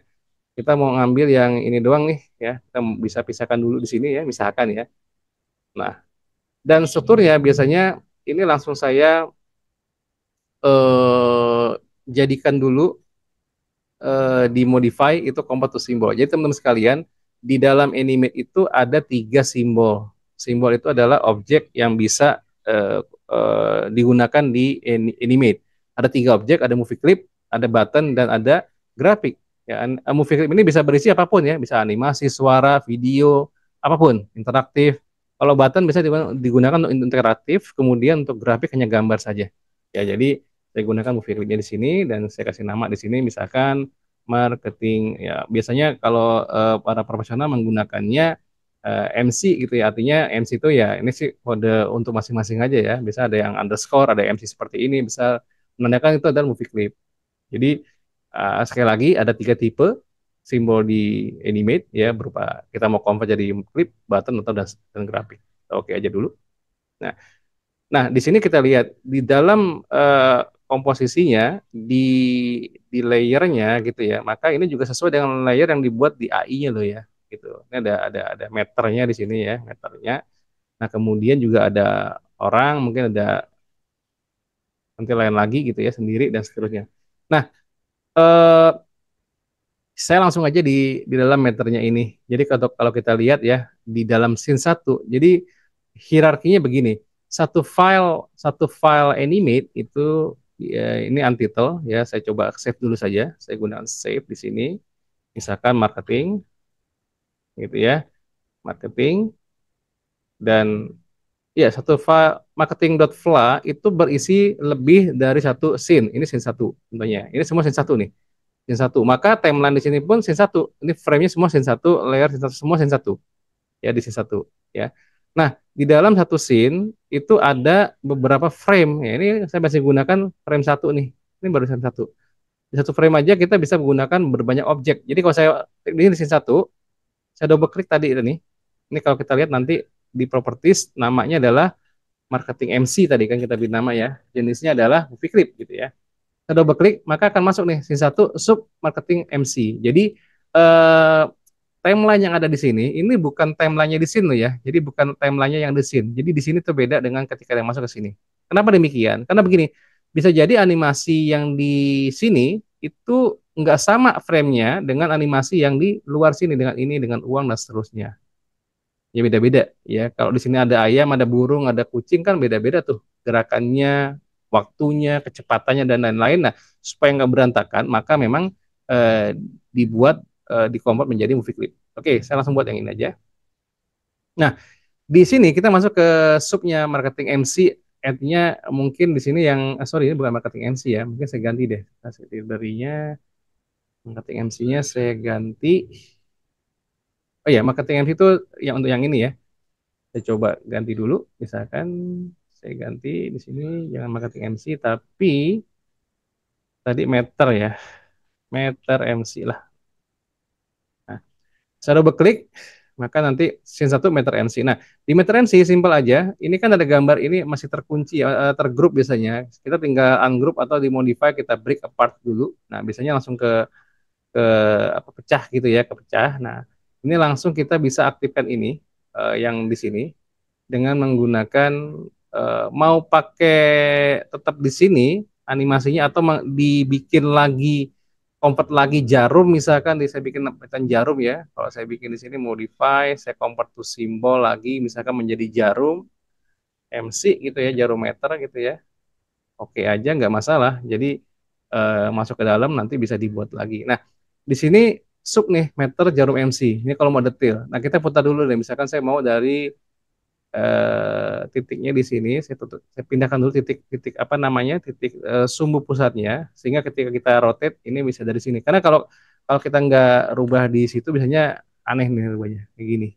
Kita mau ngambil yang ini doang nih ya. Kita bisa pisahkan dulu di sini ya, misalkan ya. Nah, dan strukturnya biasanya ini langsung saya eh jadikan dulu dimodify itu convert to simbol. Jadi teman-teman sekalian, di dalam animate itu ada 3 simbol. Simbol itu adalah objek yang bisa digunakan di animate. Ada 3 objek, ada movie clip, ada button, dan ada grafik. Ya, movie clip ini bisa berisi apapun ya, bisa animasi, suara, video, apapun, interaktif. Kalau button bisa digunakan untuk interaktif, kemudian untuk grafik hanya gambar saja. Ya, jadi saya gunakan movie clipnya di sini dan saya kasih nama di sini misalkan marketing ya biasanya kalau para profesional menggunakannya MC gitu ya artinya MC itu ya ini sih kode untuk masing-masing aja ya bisa ada yang underscore ada MC seperti ini bisa menandakan itu adalah movie clip jadi sekali lagi ada 3 tipe simbol di animate ya berupa kita mau convert jadi clip button atau dan grafik. Oke aja dulu. Nah, Nah, di sini kita lihat di dalam komposisinya di layernya gitu ya. Maka ini juga sesuai dengan layer yang dibuat di AI-nya loh ya. Gitu. Ini ada meternya di sini ya, meternya. Nah, kemudian juga ada orang, mungkin ada nanti lain lagi gitu ya sendiri dan seterusnya. Nah, eh, saya langsung aja di dalam meternya ini. Jadi kalau kalau kita lihat ya di dalam scene satu, jadi hierarkinya begini. Satu file animate itu ya, ini untitled ya. Saya coba save dulu saja. Saya gunakan save di sini. Misalkan marketing gitu ya, marketing dan ya satu file marketing.fla itu berisi lebih dari satu scene. Ini scene satu contohnya. Ini semua scene satu nih. Scene satu. Maka timeline di sini pun scene satu. Ini frame-nya semua scene satu, layer scene satu, semua scene satu. Ya di scene satu. Ya. Nah, di dalam satu scene itu ada beberapa frame. Ya, ini saya masih gunakan frame satu nih. Ini baru scene satu. Di satu frame aja kita bisa menggunakan berbanyak objek. Jadi kalau saya klik di scene satu, saya double klik tadi ini. Ini kalau kita lihat nanti di properties namanya adalah marketing MC tadi kan kita beri nama ya. Jenisnya adalah movie clip gitu ya. Kita double klik maka akan masuk nih scene satu sub marketing MC. Jadi eh, timeline yang ada di sini ini bukan timelinenya di sini loh ya. Jadi bukan timelinenya yang di sini. Jadi di sini tuh beda dengan ketika yang masuk ke sini. Kenapa demikian? Karena begini, bisa jadi animasi yang di sini itu nggak sama frame-nya dengan animasi yang di luar sini dengan ini dengan uang dan seterusnya. Ya beda-beda ya. Kalau di sini ada ayam, ada burung, ada kucing kan beda-beda tuh gerakannya, waktunya, kecepatannya dan lain-lain. Nah, supaya nggak berantakan, maka memang eh, dibuat dikonvert menjadi movie clip. Oke, saya langsung buat yang ini aja. Nah, di sini kita masuk ke subnya marketing MC. Ad-nya mungkin di sini yang sorry ini bukan marketing MC ya. Mungkin saya ganti deh. Darinya marketing MC-nya saya ganti. Oh ya, marketing MC itu yang untuk yang ini ya. Saya coba ganti dulu, misalkan saya ganti di sini jangan marketing MC tapi tadi meter ya, meter MC lah. Nah, saya double klik maka nanti scene satu meter MC. Nah, di meter MC simpel aja. Ini kan ada gambar ini masih terkunci ya, tergroup biasanya. Kita tinggal ungroup atau dimodify kita break apart dulu. Nah, biasanya langsung ke apa pecah gitu ya, kepecah. Nah, ini langsung kita bisa aktifkan ini yang di sini dengan menggunakan mau pakai tetap di sini animasinya atau dibikin lagi convert lagi jarum misalkan saya bikin pecahan jarum ya kalau saya bikin di sini modify saya convert to simbol lagi misalkan menjadi jarum MC gitu ya jarum meter gitu ya oke aja nggak masalah jadi masuk ke dalam nanti bisa dibuat lagi nah di sini sub nih meter jarum MC ini kalau mau detail nah kita putar dulu deh misalkan saya mau dari titiknya di sini saya tutup saya pindahkan dulu titik-titik apa namanya titik sumbu pusatnya sehingga ketika kita rotate ini bisa dari sini karena kalau kalau kita nggak rubah di situ biasanya aneh nih rubahnya kayak gini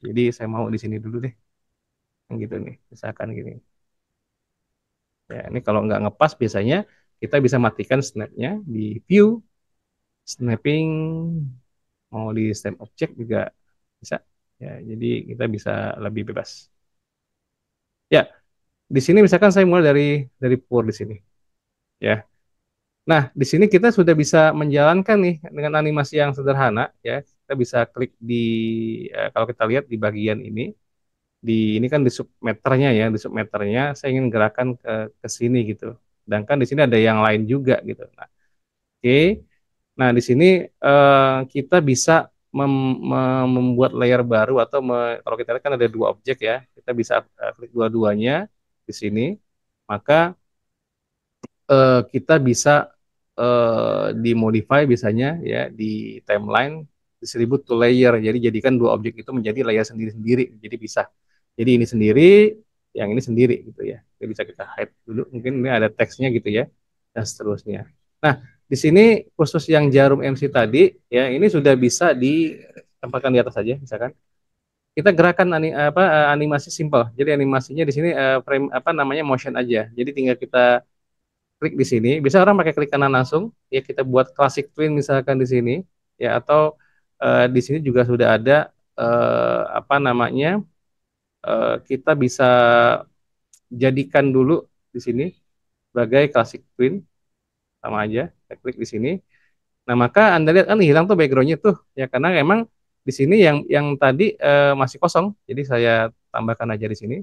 jadi saya mau di sini dulu deh yang gitu nih misalkan gini ya ini kalau nggak ngepas biasanya kita bisa matikan snapnya di view snapping mau di stem object juga bisa. Ya, jadi kita bisa lebih bebas. Ya, di sini misalkan saya mulai dari pour di sini. Ya. Nah, di sini kita sudah bisa menjalankan nih dengan animasi yang sederhana. Ya, kita bisa klik di kalau kita lihat di bagian ini kan di submeternya ya, di submeternya saya ingin gerakan ke sini gitu. Sedangkan di sini ada yang lain juga gitu. Nah, oke. Nah, di sini kita bisa membuat layer baru atau kalau kita lihat kan ada dua objek ya, kita bisa klik dua-duanya di sini, maka kita bisa dimodify biasanya ya di timeline distribute to layer. Jadi jadikan dua objek itu menjadi layer sendiri-sendiri. Jadi bisa. Jadi ini sendiri, yang ini sendiri gitu ya. Jadi bisa kita hide dulu. Mungkin ini ada teksnya gitu ya dan seterusnya. Nah, di sini khusus yang jarum MC tadi ya ini sudah bisa ditempatkan di atas saja misalkan. Kita gerakan animasi simple. Jadi animasinya di sini frame apa namanya motion aja. Jadi tinggal kita klik di sini. Bisa orang pakai klik kanan langsung. Ya kita buat classic twin misalkan di sini. Ya atau di sini juga sudah ada apa namanya kita bisa jadikan dulu di sini sebagai classic twin sama aja. Kita klik di sini. Nah maka Anda lihat kan hilang tuh backgroundnya tuh ya karena emang di sini yang tadi masih kosong. Jadi saya tambahkan aja di sini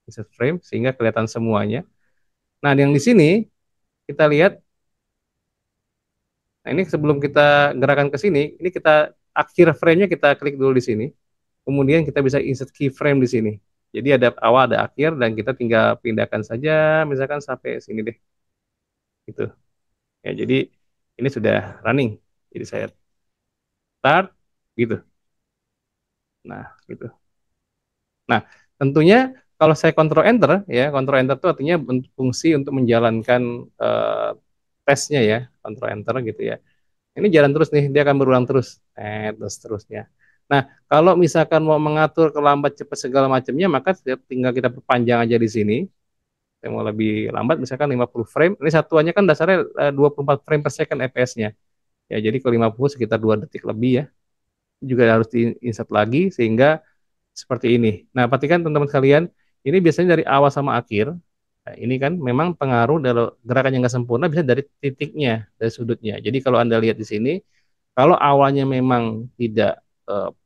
insert frame sehingga kelihatan semuanya. Nah yang di sini kita lihat. Nah, ini sebelum kita gerakan ke sini, ini kita akhir frame-nya kita klik dulu di sini. Kemudian kita bisa insert keyframe di sini. Jadi ada awal, ada akhir, dan kita tinggal pindahkan saja, misalkan sampai sini deh. Gitu. Ya, jadi ini sudah running. Jadi saya start, gitu. Nah, gitu. Nah, tentunya kalau saya control enter, ya, control enter itu artinya fungsi untuk menjalankan tesnya ya, control enter gitu ya. Ini jalan terus nih, dia akan berulang terus, terus seterusnya. Nah, kalau misalkan mau mengatur kelambat cepat segala macamnya, maka tinggal kita perpanjang aja di sini. Saya mau lebih lambat, misalkan 50 frame. Ini satuannya kan dasarnya 24 frame per second FPS-nya. Ya, jadi ke 50 sekitar 2 detik lebih ya. Juga harus di-insert lagi sehingga seperti ini. Nah, perhatikan teman-teman sekalian, ini biasanya dari awal sama akhir. Nah, ini kan memang pengaruh dari gerakan yang nggak sempurna bisa dari titiknya, dari sudutnya. Jadi kalau Anda lihat di sini, kalau awalnya memang tidak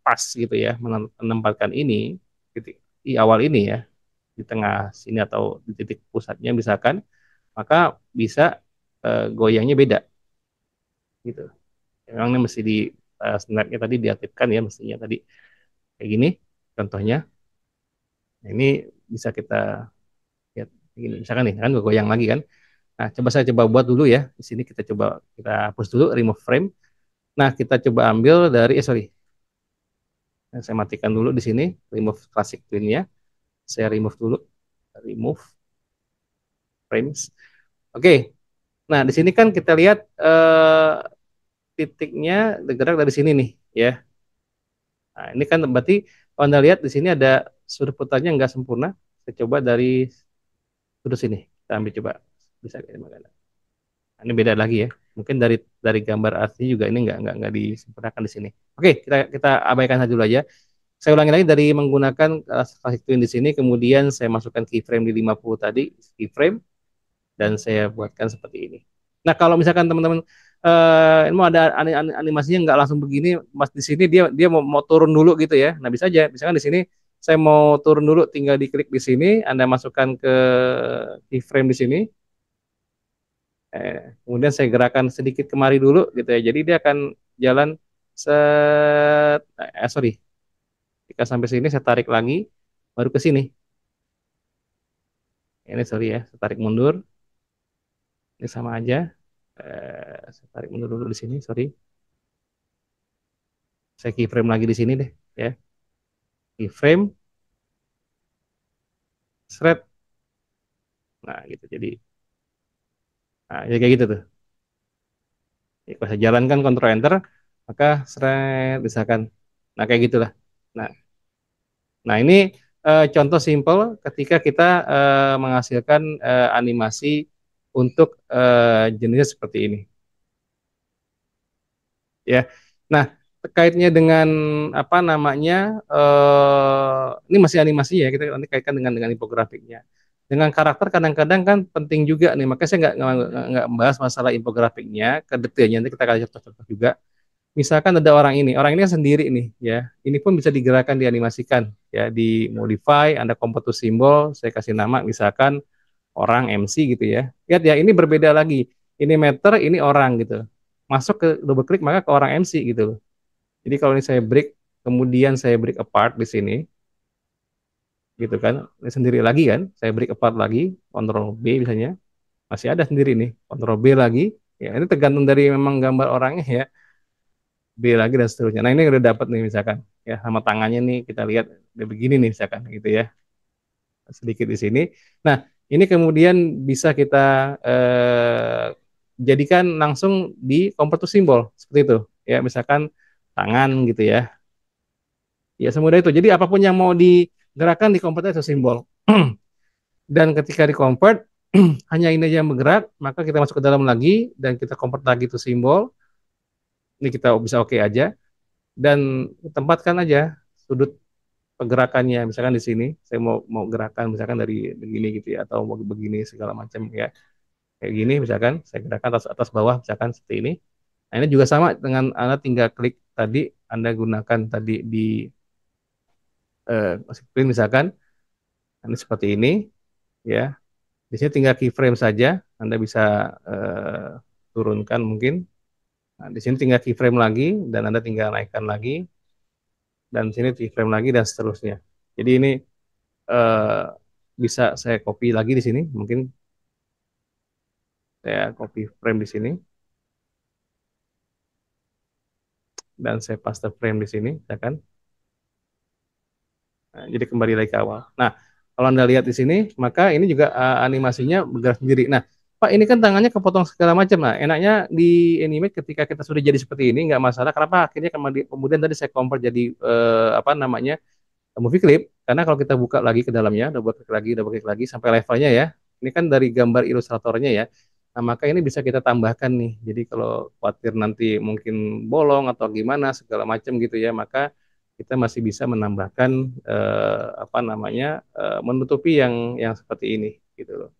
pas gitu ya menempatkan ini titik di awal ini ya di tengah sini atau di titik pusatnya misalkan maka bisa goyangnya beda gitu. Memang ini mesti di snapnya tadi diaktifkan ya mestinya tadi kayak gini contohnya. Nah, ini bisa kita lihat gini misalkan nih kan goyang lagi kan. Nah, coba saya coba buat dulu ya. Di sini kita coba kita hapus dulu remove frame. Nah, kita coba ambil dari sorry. Nah, saya matikan dulu di sini remove classic twin-nya. Saya remove dulu. Remove frames. Oke. Nah, di sini kan kita lihat titiknya bergerak dari sini nih, ya. Nah, ini kan berarti kalau Anda lihat di sini ada sudut putarnya nggak sempurna. Saya coba dari sudut sini. Kita ambil coba. Bisa kayak gimana? Nah, ini beda lagi ya. Mungkin dari gambar asli juga ini nggak disempurnakan di sini. Oke, kita abaikan saja dulu aja. Saya ulangi lagi dari menggunakan classic twin di sini, kemudian saya masukkan keyframe di 50 tadi, keyframe, dan saya buatkan seperti ini. Nah, kalau misalkan teman-teman ini mau ada animasinya nggak langsung begini, mas di sini dia dia mau turun dulu gitu ya. Nah, bisa aja. Misalkan di sini saya mau turun dulu, tinggal diklik di sini, Anda masukkan ke keyframe di sini. Kemudian saya gerakan sedikit kemari dulu gitu ya. Jadi dia akan jalan sorry. Jika sampai sini saya tarik lagi, baru ke sini. Ini sorry ya, saya tarik mundur. Ini sama aja. Saya tarik mundur dulu di sini, sorry. Saya keyframe lagi di sini deh, ya. Keyframe, thread. Nah, gitu. Jadi, nah, jadi kayak gitu tuh. Jadi, kalau saya jalankan Ctrl Enter, maka thread misalkan. Nah, kayak gitulah. Nah, nah ini contoh simple ketika kita menghasilkan animasi untuk jenisnya seperti ini. Ya. Nah, terkaitnya dengan apa namanya ini masih animasi ya, kita nanti kaitkan dengan infografiknya. Dengan karakter kadang-kadang kan penting juga nih, makanya saya nggak membahas masalah infografiknya ke detailnya, nanti kita kasih contoh-contoh juga. Misalkan ada orang ini kan sendiri nih ya, ini pun bisa digerakkan, dianimasikan ya, di modify, Anda kompot to simbol, saya kasih nama misalkan orang MC gitu ya. Lihat ya, ini berbeda lagi. Ini meter, ini orang gitu. Masuk ke double klik maka ke orang MC gitu. Jadi kalau ini saya break, kemudian saya break apart di sini, gitu kan, ini sendiri lagi kan, saya break apart lagi, Ctrl B misalnya, masih ada sendiri nih, Ctrl B lagi, ya ini tergantung dari memang gambar orangnya ya, B lagi dan seterusnya. Nah ini udah dapat nih misalkan, ya sama tangannya nih kita lihat udah begini nih misalkan, gitu ya, sedikit di sini. Nah ini kemudian bisa kita jadikan langsung di convert to simbol seperti itu, ya misalkan tangan gitu ya. Ya, semudah itu. Jadi apapun yang mau digerakkan di convert itu simbol. Dan ketika di convert, hanya ini aja yang bergerak, maka kita masuk ke dalam lagi, dan kita convert lagi itu simbol. Ini kita bisa oke aja. Dan tempatkan aja sudut pergerakannya. Misalkan di sini, saya mau gerakan misalkan dari begini gitu ya, atau mau begini segala macam ya. Kayak gini misalkan, saya gerakan atas atas bawah misalkan seperti ini. Nah, ini juga sama dengan Anda tinggal klik tadi, Anda gunakan tadi di screen misalkan, ini seperti ini ya. Di sini tinggal keyframe saja, Anda bisa turunkan mungkin. Nah, di sini tinggal keyframe lagi dan Anda tinggal naikkan lagi, dan di sini keyframe lagi dan seterusnya. Jadi ini eh, bisa saya copy lagi di sini, mungkin saya copy frame di sini dan saya paste frame di sini, ya kan? Nah, jadi kembali lagi ke awal. Nah, kalau Anda lihat di sini, maka ini juga animasinya bergerak sendiri. Nah, Pak, ini kan tangannya kepotong segala macam. Nah, enaknya di animate ketika kita sudah jadi seperti ini, nggak masalah. Kenapa akhirnya kemudian tadi saya convert jadi apa namanya movie clip? Karena kalau kita buka lagi ke dalamnya, double klik lagi sampai levelnya ya. Ini kan dari gambar ilustratornya ya. Nah, maka ini bisa kita tambahkan nih. Jadi kalau khawatir nanti mungkin bolong atau gimana segala macam gitu ya, maka kita masih bisa menambahkan apa namanya menutupi yang seperti ini gitu loh.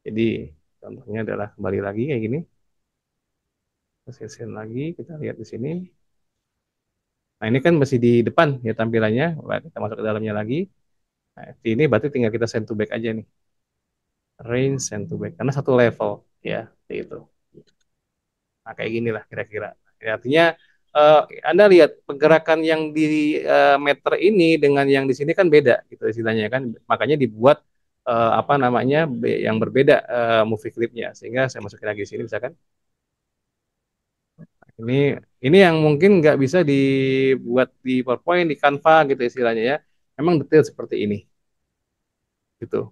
Jadi contohnya adalah kembali lagi kayak gini, sesen lagi kita lihat di sini. Nah ini kan masih di depan ya tampilannya. Wah, kita masuk ke dalamnya lagi. Nah, ini berarti tinggal kita send to back aja nih, range send to back karena satu level ya seperti itu. Nah kayak gini lah kira-kira. Ya, artinya eh, Anda lihat pergerakan yang di meter ini dengan yang di sini kan beda gitu istilahnya kan. Makanya dibuat apa namanya yang berbeda movie clipnya, sehingga saya masukin lagi di sini misalkan. Ini ini yang mungkin nggak bisa dibuat di PowerPoint, di Canva gitu istilahnya ya. Memang detail seperti ini gitu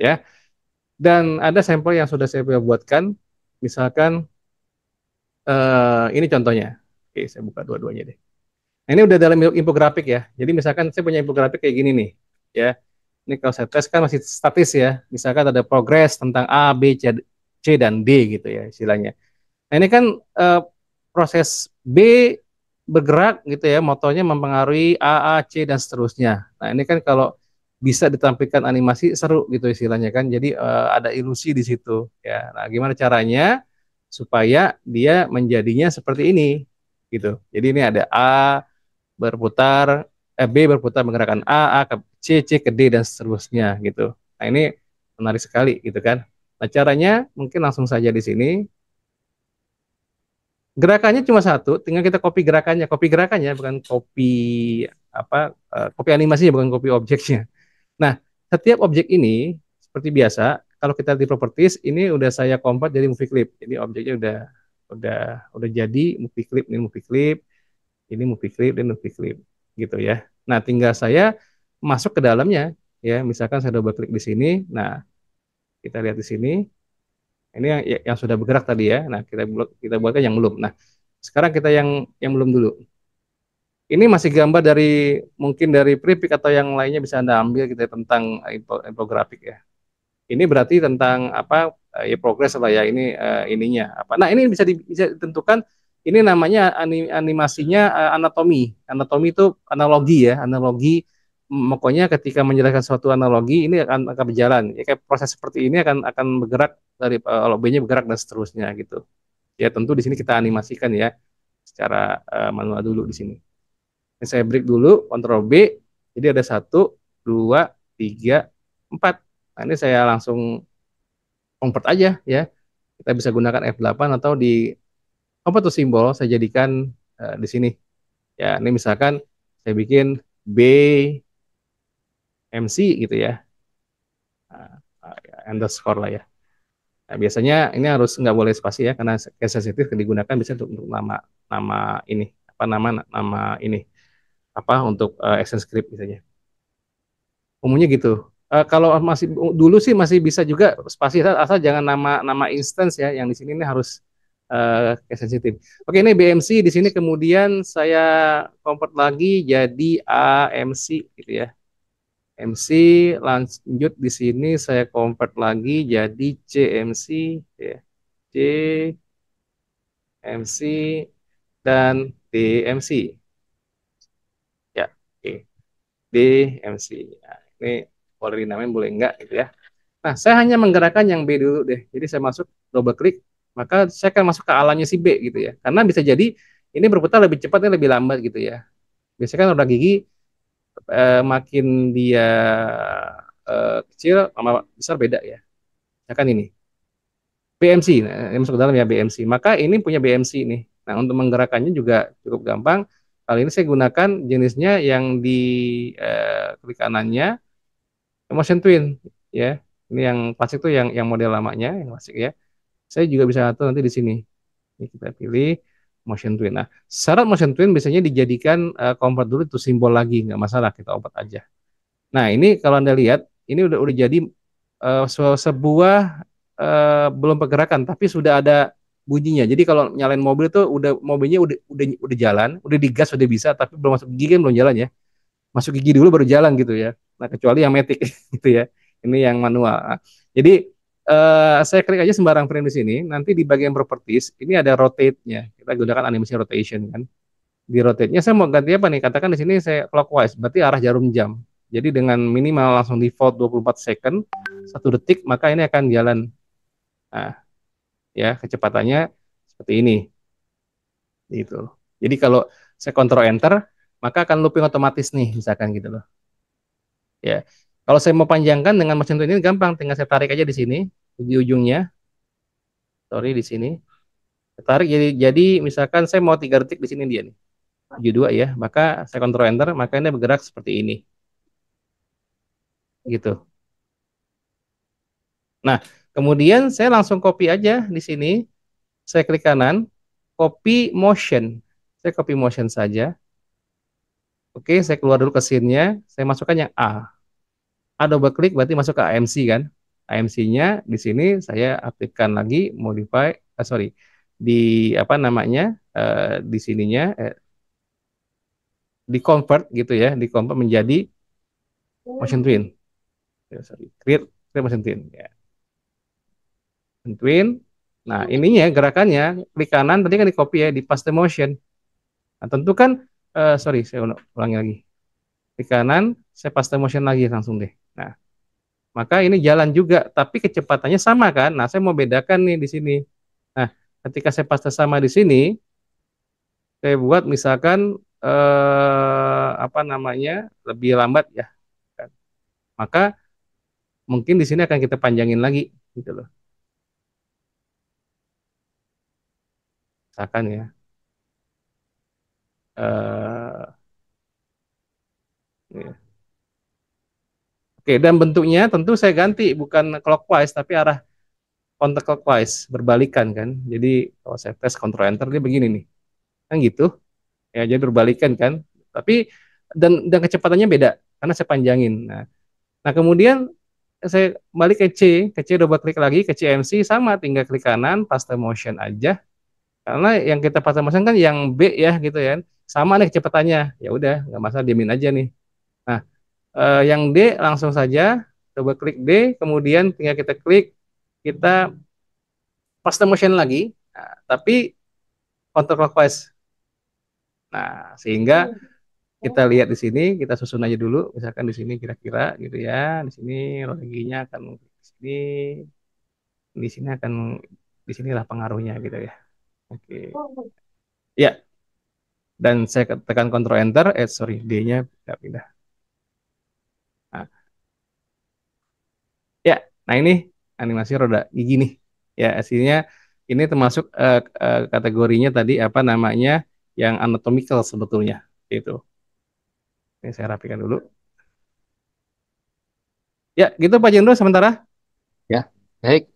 ya. Dan ada sampel yang sudah saya buatkan, misalkan ini contohnya. Oke, saya buka dua-duanya deh. Nah, ini udah dalam infografik ya. Jadi misalkan saya punya infografik kayak gini nih, ya. Ini kalau saya tes kan masih statis ya. Misalkan ada progres tentang A, B, C dan D gitu ya istilahnya. Nah, ini kan eh, proses B bergerak gitu ya, motornya mempengaruhi A, C dan seterusnya. Nah, ini kan kalau bisa ditampilkan animasi seru gitu istilahnya kan. Jadi ada ilusi di situ ya. Nah, gimana caranya supaya dia menjadinya seperti ini gitu. Jadi ini ada A berputar, B berputar menggerakkan A ke C ke D dan seterusnya gitu. Nah, ini menarik sekali gitu kan. Nah, caranya mungkin langsung saja di sini. Gerakannya cuma satu, tinggal kita copy gerakannya bukan copy apa, copy animasinya bukan copy objeknya. Nah, setiap objek ini seperti biasa, kalau kita di properties ini udah saya convert jadi movie clip. Jadi objeknya udah udah jadi movie clip, ini movie clip, ini movie clip dan movie clip gitu ya. Nah, tinggal saya masuk ke dalamnya ya. Misalkan saya double klik di sini. Nah, kita lihat di sini. Ini yang sudah bergerak tadi ya. Nah, kita buatkan yang belum. Nah, sekarang kita yang belum dulu. Ini masih gambar dari mungkin dari Pripik atau yang lainnya bisa Anda ambil gitu ya, tentang infografik ya. Ini berarti tentang apa ya progres lah ya ini ininya apa. Nah, ini bisa ditentukan Ini namanya animasinya anatomi. Anatomi itu analogi ya, analogi. Pokoknya ketika menjelaskan suatu analogi ini akan berjalan. Ya, kayak proses seperti ini akan bergerak dari kalau B-nya bergerak dan seterusnya gitu. Ya tentu di sini kita animasikan ya secara manual dulu di sini. Ini saya break dulu, Ctrl B. Jadi ada 1, 2, 3, 4. Nah ini saya langsung convert aja ya. Kita bisa gunakan F8 atau di apa tuh simbol saya jadikan di sini. Ya, ini misalkan saya bikin BMC gitu ya. Underscore lah ya. Nah, biasanya ini harus nggak boleh spasi ya karena case sensitif digunakan bisa untuk nama nama ini apa nama ini apa untuk action script misalnya. Umumnya gitu. Kalau masih dulu sih masih bisa juga spasi asal jangan nama instance ya yang di sini ini harus case sensitif. Oke, ini BMC di sini kemudian saya convert lagi jadi AMC gitu ya. MC lanjut di sini saya convert lagi jadi CMC ya. CMC dan DMC ya. Oke. DMC. Nah, ini boleh dinamain boleh enggak gitu ya. Nah, saya hanya menggerakkan yang B dulu deh. Jadi saya masuk double klik, maka saya akan masuk ke alamnya si B gitu ya. Karena bisa jadi ini berputar lebih cepat dan lebih lambat gitu ya. Biasanya kan roda gigi makin dia kecil sama besar beda ya. Ya kan ini BMC, nah, ini masuk ke dalam ya BMC. Maka ini punya BMC nih. Nah untuk menggerakkannya juga cukup gampang. Kali ini saya gunakan jenisnya yang di klik kanannya motion twin ya. Ini yang klasik tuh yang model lamanya yang klasik ya. Saya juga bisa atur nanti di sini. Ini kita pilih motion twin. Nah syarat motion twin biasanya dijadikan convert dulu itu simbol lagi nggak masalah kita obat aja. Nah, ini kalau Anda lihat, ini udah jadi sebuah belum pergerakan, tapi sudah ada bunyinya. Jadi kalau nyalain mobil itu udah mobilnya udah jalan, udah digas udah bisa, tapi belum masuk gigi kan belum jalan ya. Masuk gigi dulu baru jalan gitu ya. Nah, kecuali yang matic gitu ya. Ini yang manual. Nah, jadi saya klik aja sembarang frame di sini. Nanti di bagian properties ini ada rotate-nya. Kita gunakan animasi rotation kan. Di rotate-nya saya mau ganti apa nih? Katakan di sini saya clockwise, berarti arah jarum jam. Jadi dengan minimal langsung default 24 second, 1 detik, maka ini akan jalan. Nah, ya kecepatannya seperti ini. Gitu. Jadi kalau saya kontrol enter, maka akan looping otomatis nih, misalkan gitu loh. Ya. Kalau saya mau panjangkan dengan mesin ini gampang, tinggal saya tarik aja di sini, di ujungnya. Sorry di sini. Saya tarik jadi misalkan saya mau 3 detik di sini dia nih. 72 ya, maka saya kontrol enter, maka ini bergerak seperti ini. Gitu. Nah, kemudian saya langsung copy aja di sini. Saya klik kanan, copy motion. Saya copy motion saja. Oke, saya keluar dulu ke scene-nya. Saya masukkan yang A. A double klik berarti masuk ke AMC kan. AMC-nya di sini saya aktifkan lagi, modify, sorry, di apa namanya, di sininya, di convert gitu ya, di convert menjadi motion twin. Ya, sorry, create motion twin. Ya. Motion twin. Nah, ininya gerakannya, klik kanan tadi kan di copy ya, di paste motion. Nah, tentu kan, sorry, saya ulangi lagi. Di kanan, saya paste motion lagi langsung deh. Nah, maka ini jalan juga, tapi kecepatannya sama kan? Nah, saya mau bedakan nih di sini. Nah, ketika saya paste sama di sini, saya buat misalkan apa namanya lebih lambat ya. Maka mungkin di sini akan kita panjangin lagi, gitu loh. Misalkan ya. Eh, ya. Oke, dan bentuknya tentu saya ganti bukan clockwise tapi arah counterclockwise, berbalikan kan. Jadi kalau saya tes Ctrl Enter dia begini nih. Kan gitu. Ya, jadi berbalikan kan. Tapi dan kecepatannya beda karena saya panjangin. Nah, kemudian saya balik ke C double klik lagi ke CMC sama tinggal klik kanan paste motion aja. Karena yang kita paste motion kan yang B ya gitu ya. Sama nih kecepatannya. Ya udah, nggak masalah diamin aja nih. Nah, yang D langsung saja double klik D, kemudian tinggal kita klik kita paste motion lagi. Nah, tapi counterclockwise. Nah, sehingga kita lihat di sini, kita susun aja dulu, misalkan di sini kira-kira gitu ya, di sini loginya akan di sini, di sini akan di sinilah pengaruhnya gitu ya. Oke. Ya, dan saya tekan Ctrl Enter, sorry, D-nya pindah. Nah, ya, nah ini animasi roda gigi nih. Ya, aslinya ini termasuk kategorinya tadi apa namanya yang anatomical sebetulnya. Itu. Ini saya rapikan dulu. Ya, gitu Pak Jendro sementara. Ya, baik.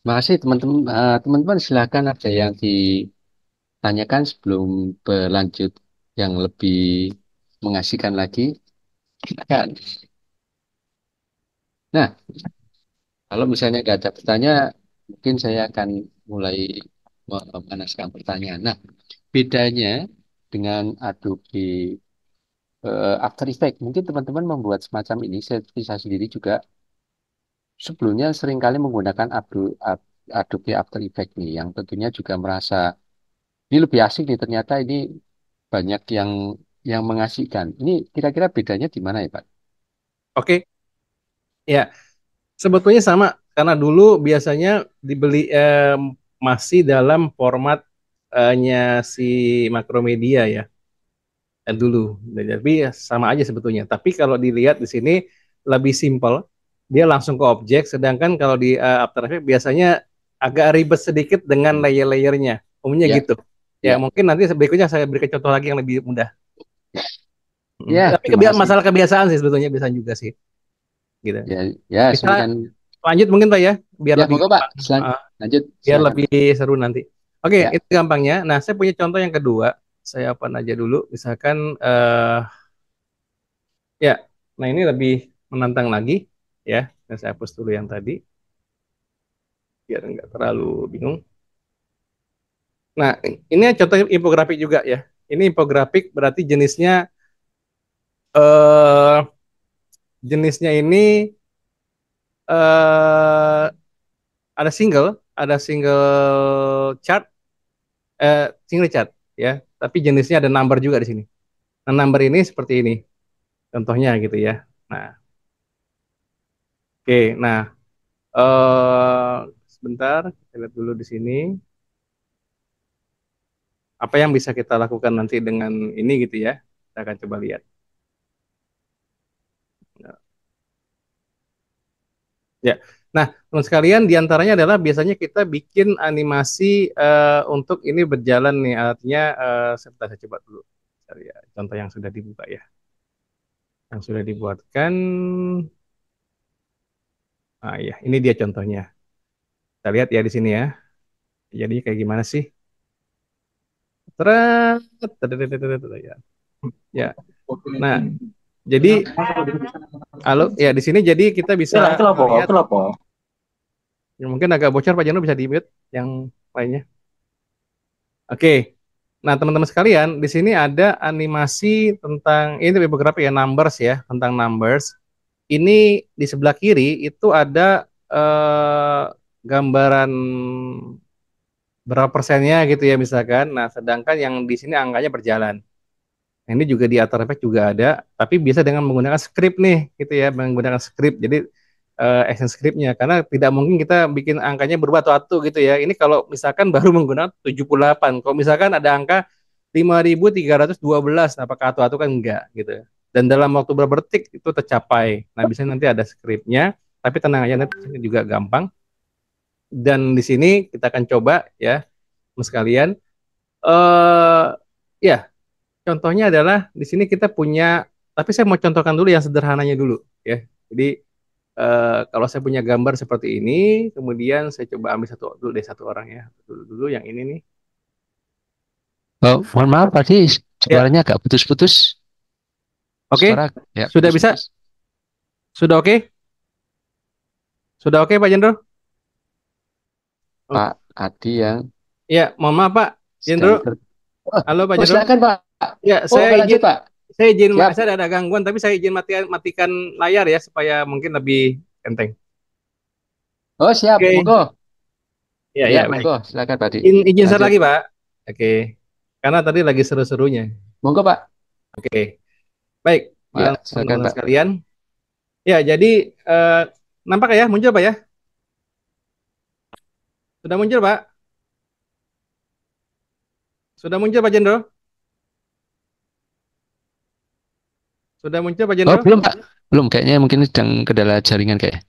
Makasih teman-teman. Teman-teman silakan ada yang ditanyakan sebelum berlanjut yang lebih mengasihkan lagi. Silakan. Nah, kalau misalnya nggak ada pertanyaan, mungkin saya akan mulai memanaskan pertanyaan. Nah, bedanya dengan Adobe After Effects, mungkin teman-teman membuat semacam ini. Saya sendiri juga sebelumnya seringkali menggunakan Adobe After Effects nih, yang tentunya juga merasa ini lebih asik nih. Ternyata ini banyak yang mengasihkan. Ini kira-kira bedanya di mana ya, Pak? Oke, ya sebetulnya sama karena dulu biasanya dibeli masih dalam formatnya si Macromedia ya. Dulu. Tapi sama aja sebetulnya. Tapi kalau dilihat di sini lebih simpel, dia langsung ke objek. Sedangkan kalau di After Effects biasanya agak ribet sedikit dengan layer-layernya. Umumnya Ya, gitu. Ya ya, mungkin nanti berikutnya saya berikan contoh lagi yang lebih mudah. ya, ya, Tapi terima kasih. masalah kebiasaan sih sebetulnya bisa juga sih. Gitu. Ya, ya, ini Bisa kan, lanjut mungkin Pak ya, biar ya, lebih monggo Pak, gampang. lanjut, Biar silakan. lebih seru nanti. Oke, Ya, itu gampangnya. Nah, saya punya contoh yang kedua. Saya apa aja dulu. Misalkan ya, nah ini lebih menantang lagi ya. Dan saya hapus dulu yang tadi biar nggak terlalu bingung. Nah, ini contoh infografik juga ya. Ini infografik berarti eh jenisnya ini eh ada single chart, single chart ya. Tapi jenisnya ada number juga di sini. Nah, number ini seperti ini contohnya gitu ya. Nah, oke. Nah, eh sebentar, kita lihat dulu di sini. Apa yang bisa kita lakukan nanti dengan ini gitu ya. Kita akan coba lihat. Ya. Nah, teman sekalian diantaranya adalah biasanya kita bikin animasi untuk ini berjalan nih. Artinya, sebentar saya coba dulu. Cari ya, contoh yang sudah dibuka ya. Yang sudah dibuatkan. Ah ya, ini dia contohnya. Kita lihat ya di sini ya. Jadi kayak gimana sih? Teret, ya. Ya. Nah, jadi halo ya di sini jadi kita bisa Itu apa? melihat Itu apa? ya, mungkin agak bocor Pak Jano bisa di-mute yang lainnya. Oke. Nah, teman-teman sekalian, di sini ada animasi tentang ini beberapa ya numbers ya, tentang numbers. Ini di sebelah kiri itu ada gambaran berapa persennya gitu ya misalkan. Nah, sedangkan yang di sini angkanya berjalan. Nah, ini juga di After Effects juga ada, tapi bisa dengan menggunakan script nih, gitu ya, menggunakan script. Jadi action scriptnya, karena tidak mungkin kita bikin angkanya berubah atau gitu ya. Ini kalau misalkan baru menggunakan 78, kalau misalkan ada angka 5.312, apakah atau kan enggak gitu. Dan dalam waktu beberapa detik itu tercapai. Nah, bisa nanti ada scriptnya, tapi tenang aja nanti ini juga gampang. Dan di sini kita akan coba ya, mas kalian. Eh ya, contohnya adalah di sini kita punya, tapi saya mau contohkan dulu yang sederhananya dulu ya. Jadi kalau saya punya gambar seperti ini, kemudian saya coba ambil satu dulu deh satu orang ya. Dulu yang ini nih. oh, mohon maaf tadi Ya, suaranya agak putus-putus. oke. Suara ya Sudah bisa? putus-putus. Sudah oke? Sudah oke Pak Jendro? Pak Oke. Adi yang Ya, mohon maaf Pak Jendro. sedang oh, Halo Pak oh, Jendro. silakan Pak. Ya, Oh, lanjut Pak. Siap. saya ada gangguan tapi saya izin matikan layar ya supaya mungkin lebih enteng. Oh, siap. Oke. Monggo. Ya, Ya, ya, baik. monggo. Silakan Pak Adi. Izin share Lanjut. lagi, Pak. Oke. karena tadi lagi seru-serunya. Monggo Pak. Oke, baik, Ya, silakan teman-teman Pak. sekalian. Ya, jadi eh, nampak ya, muncul Pak ya? Sudah muncul Pak? Sudah muncul Pak Jendro? Sudah muncul Pak Oh, Jendro? belum Pak. Belum, kayaknya mungkin sedang kendala jaringan kayak.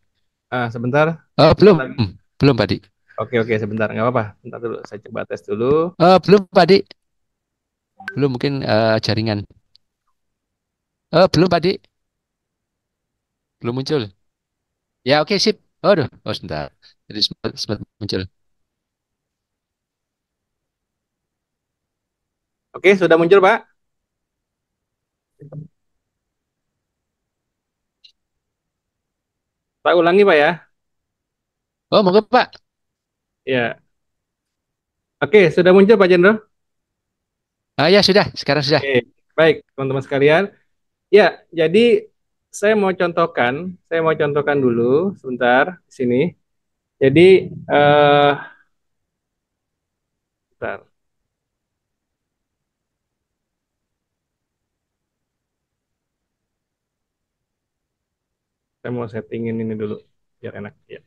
Sebentar, Oh, sebentar belum. lagi. Belum Pak Di. Oke, oke, sebentar, nggak apa-apa. Sebentar dulu, saya coba tes dulu. Belum Pak Di. Belum mungkin jaringan. Belum Pak Di. Belum muncul. Ya, oke sip. Aduh, oh sebentar. Jadi sempat muncul. Oke, sudah muncul Pak? Pak ulangi Pak ya? Oh, monggo Pak. Ya, oke, sudah muncul Pak Jendro? Ya sudah, sekarang sudah. Oke, baik teman-teman sekalian. Ya, jadi saya mau contohkan dulu sebentar di sini. Jadi, eh, bentar, saya mau settingin ini dulu biar enak. Ya,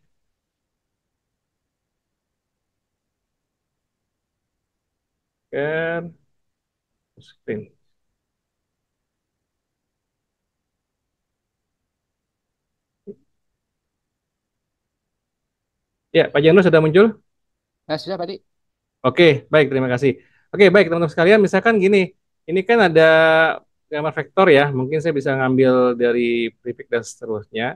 share screen. Ya, Pak Jendro sudah muncul? Sudah Pak Di. Oke, baik, terima kasih. Oke, baik teman-teman sekalian, misalkan gini, ini kan ada gambar vektor ya, mungkin saya bisa ngambil dari prefix dan seterusnya.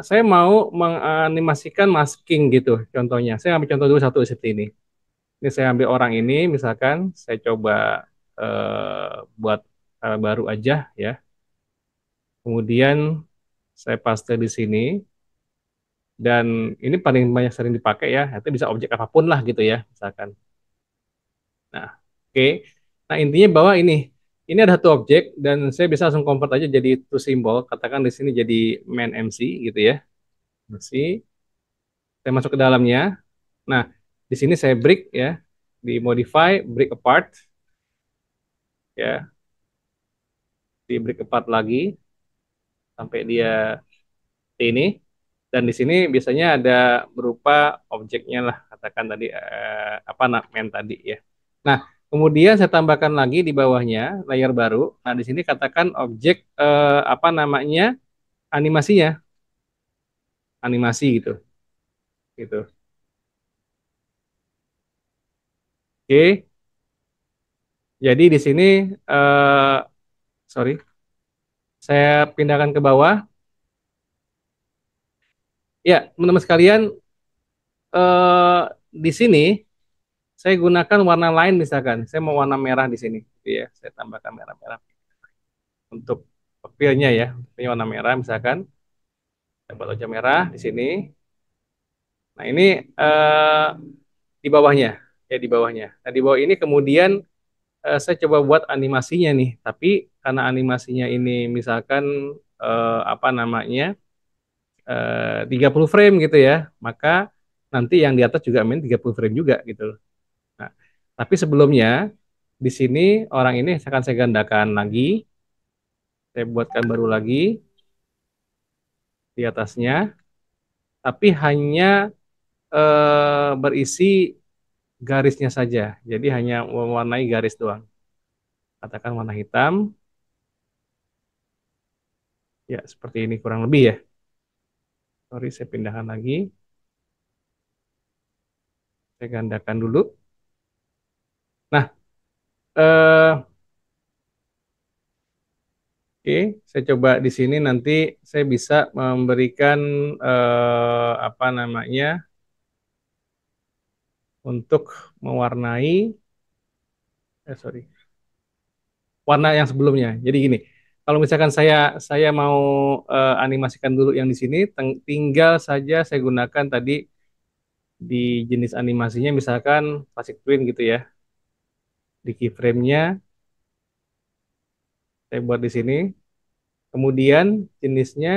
Saya mau menganimasikan masking gitu, contohnya. Saya ambil contoh dulu satu seperti ini. Ini saya ambil orang ini, misalkan saya coba buat baru aja ya. Kemudian saya paste di sini dan ini paling banyak sering dipakai ya. Itu bisa objek apapun lah gitu ya, misalkan. Nah, oke. Nah, intinya bahwa ini ada satu objek dan saya bisa langsung convert aja jadi to simbol. Katakan di sini jadi main MC gitu ya. MC, saya masuk ke dalamnya. Nah, di sini saya break ya, di modify, break apart ya, di break apart lagi sampai dia ini. Dan di sini biasanya ada berupa objeknya lah, katakan tadi apa main tadi ya. Nah, kemudian saya tambahkan lagi di bawahnya layer baru. Nah, di sini katakan objek apa namanya animasinya, animasi gitu, gitu. Oke, jadi di sini eh, sorry, saya pindahkan ke bawah. Ya, teman-teman sekalian, di sini saya gunakan warna lain misalkan. Saya mau warna merah di sini, gitu ya. Saya tambahkan merah-merah untuk filenya ya. Ini warna merah misalkan. Saya buat wajah merah di sini. Nah, ini eh, di bawahnya, ya di bawahnya. Nah, di bawah ini kemudian saya coba buat animasinya nih. Tapi karena animasinya ini misalkan apa namanya 30 frame gitu ya, maka nanti yang di atas juga main 30 frame juga gitu. Nah, tapi sebelumnya di sini orang ini akan saya gandakan lagi, saya buatkan baru lagi di atasnya, tapi hanya berisi garisnya saja. Jadi hanya mewarnai garis doang. Katakan warna hitam, ya seperti ini kurang lebih ya. Sorry, saya pindahkan lagi, saya gandakan dulu. Nah, eh, oke, saya coba di sini nanti saya bisa memberikan apa namanya untuk mewarnai, sorry, warna yang sebelumnya. Jadi gini, kalau misalkan saya mau animasikan dulu yang di sini, tinggal saja saya gunakan tadi di jenis animasinya, misalkan classic twin gitu ya. Di keyframe-nya saya buat di sini. Kemudian jenisnya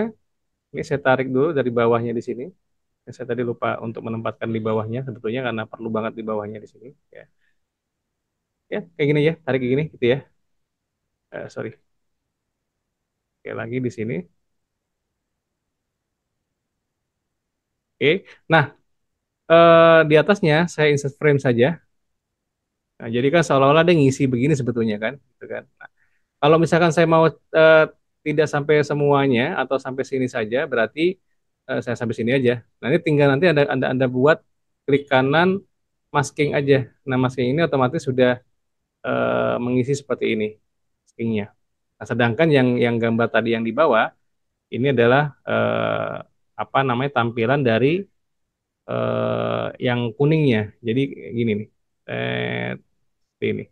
ini saya tarik dulu dari bawahnya di sini. Saya tadi lupa untuk menempatkan di bawahnya sebetulnya karena perlu banget di bawahnya di sini. Ya. Ya, kayak gini ya, tarik kayak gini gitu ya. Sorry, oke lagi di sini. Oke, nah di atasnya saya insert frame saja. Nah, jadi kan seolah-olah dia ngisi begini sebetulnya kan, gitu kan. Kalau misalkan saya mau tidak sampai semuanya atau sampai sini saja, berarti saya sampai sini aja. Nah, ini tinggal nanti Anda buat klik kanan masking aja. Nah, masking ini otomatis sudah mengisi seperti ini maskingnya. Nah, sedangkan yang gambar tadi yang di bawah ini adalah apa namanya tampilan dari yang kuningnya. Jadi gini nih. Seperti ini.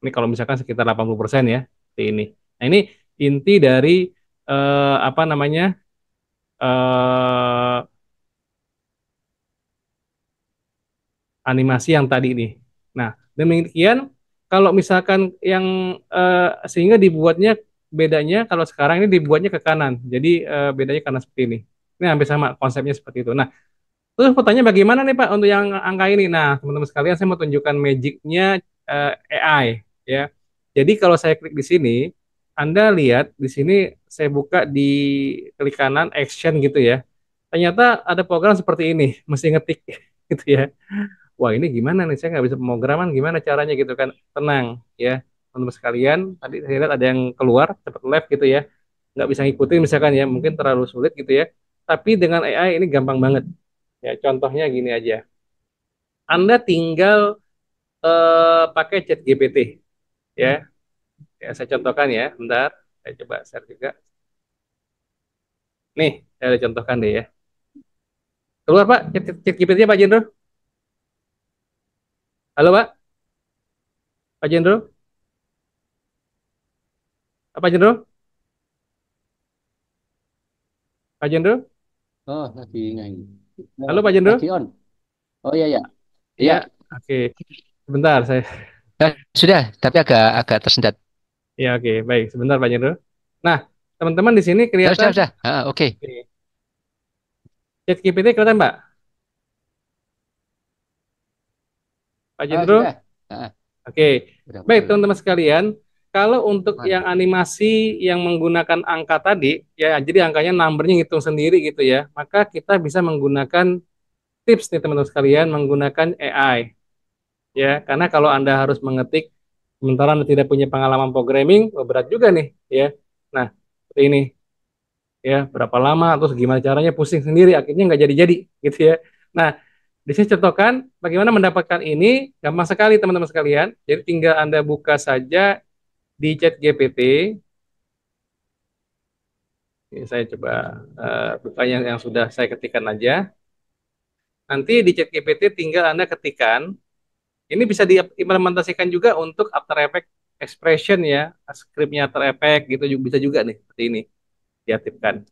Ini kalau misalkan sekitar 80% ya, seperti ini. Nah, ini inti dari apa namanya? eh Animasi yang tadi nih. Nah, demikian kalau misalkan yang sehingga dibuatnya bedanya kalau sekarang ini dibuatnya ke kanan. Jadi bedanya karena seperti ini. Ini hampir sama konsepnya seperti itu. Nah, terus pertanyaan bagaimana nih Pak untuk yang angka ini? Nah, teman-teman sekalian saya mau tunjukkan magicnya AI ya. Jadi kalau saya klik di sini, Anda lihat di sini saya buka di klik kanan action gitu ya. Ternyata ada program seperti ini, mesti ngetik gitu ya. Wah ini gimana nih? Saya nggak bisa pemrograman, gimana caranya gitu kan? Tenang ya, teman-teman sekalian. Tadi saya lihat ada yang keluar cepat left gitu ya, nggak bisa ngikutin misalkan ya, mungkin terlalu sulit gitu ya. Tapi dengan AI ini gampang banget. Ya, contohnya gini aja. Anda tinggal pakai chat GPT ya. Ya, saya contohkan ya, bentar. Saya coba share juga. Nih, saya udah contohkan deh ya. Keluar Pak, chat GPT-nya Pak Jendro. Halo Pak, Pak Jendro, Pak Jendro, Pak Jendro. Oh, lagi nyanyi. Oh, Halo Pak Jendro. lagi on. Oh iya ya. Iya. Iya, oke. Sebentar, saya. Sudah, tapi agak agak tersendat. Ya, oke. Baik, sebentar Pak Jendro. Nah, teman-teman di sini Sudah, kelihatan. sudah. Oke. Nih, chat GPT kelihatan Pak? Pak Jendro? Sudah. Oke, Sudah baik muncul. teman-teman sekalian, kalau untuk yang Mantap. animasi yang menggunakan angka tadi, ya jadi angkanya numbernya ngitung sendiri gitu ya, maka kita bisa menggunakan tips nih teman-teman sekalian menggunakan AI ya, karena kalau Anda harus mengetik sementara Anda tidak punya pengalaman programming, oh, berat juga nih ya. Nah, seperti ini ya, berapa lama terus gimana caranya pusing sendiri akhirnya nggak jadi-jadi gitu ya. Nah, di sini contohkan bagaimana mendapatkan ini gampang sekali teman-teman sekalian. Jadi tinggal Anda buka saja di chat GPT. Ini saya coba buka yang sudah saya ketikkan aja. Nanti di chat GPT tinggal Anda ketikkan. Ini bisa diimplementasikan juga untuk After Effects Expression ya, skripnya After Effects gitu juga bisa juga nih seperti ini diaktifkan.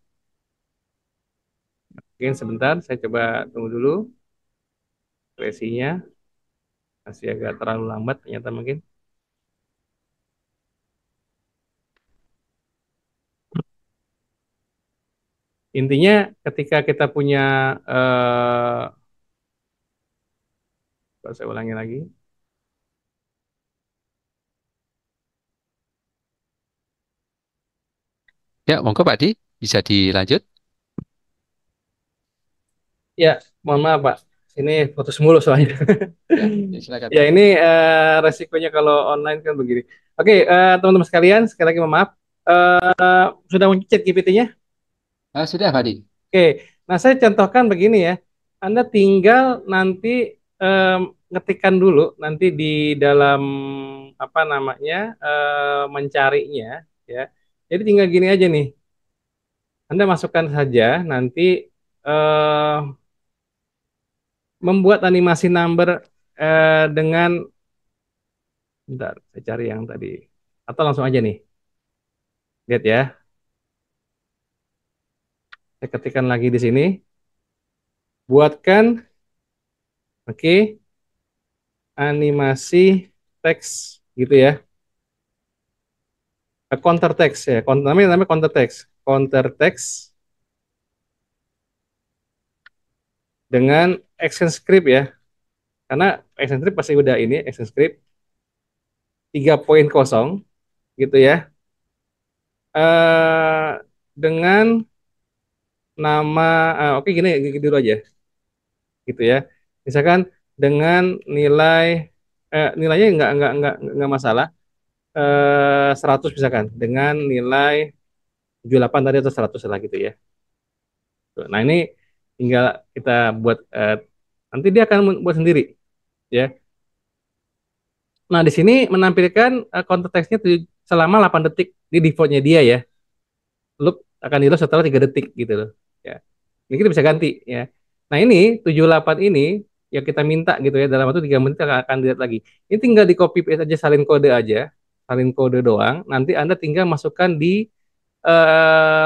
Mungkin sebentar, saya coba tunggu dulu kreasinya masih agak terlalu lambat ternyata mungkin. Intinya ketika kita punya saya ulangi lagi. Ya, monggo Pak Di, bisa dilanjut. Ya, mohon maaf Pak. Ini foto mulu soalnya. Ya, silakan Ya Pak. ini resikonya kalau online kan begini. Oke, teman-teman sekalian, sekali lagi mohon maaf. Sudah mencet GPT-nya? Sudah Pak Di. Oke, nah saya contohkan begini ya. Anda tinggal nanti ngetikkan dulu nanti di dalam apa namanya mencarinya ya. Jadi tinggal gini aja nih. Anda masukkan saja nanti eh, membuat animasi number dengan bentar, saya cari yang tadi atau langsung aja nih. Lihat ya. Saya ketikkan lagi di sini. Buatkan oke animasi teks gitu ya. Counter text ya, namanya counter text dengan action script ya, karena action script pasti udah ini action script. tiga poin kosong gitu ya. Dengan nama oke gini, gini dulu aja gitu ya. Misalkan dengan nilai nilainya nggak masalah 100 misalkan dengan nilai 78 tadi atau 100 lah gitu ya. Tuh, nah ini tinggal kita buat nanti dia akan buat sendiri ya. Nah di sini menampilkan counter text-nya selama 8 detik di defaultnya dia ya. Loop akan di loop setelah 3 detik gitu loh. Ya. Ini kita bisa ganti ya. Nah ini 78 ini yang kita minta gitu ya dalam waktu 3 menit akan dilihat lagi. Ini tinggal di copy paste aja salin kode aja, salin kode doang. Nanti Anda tinggal masukkan di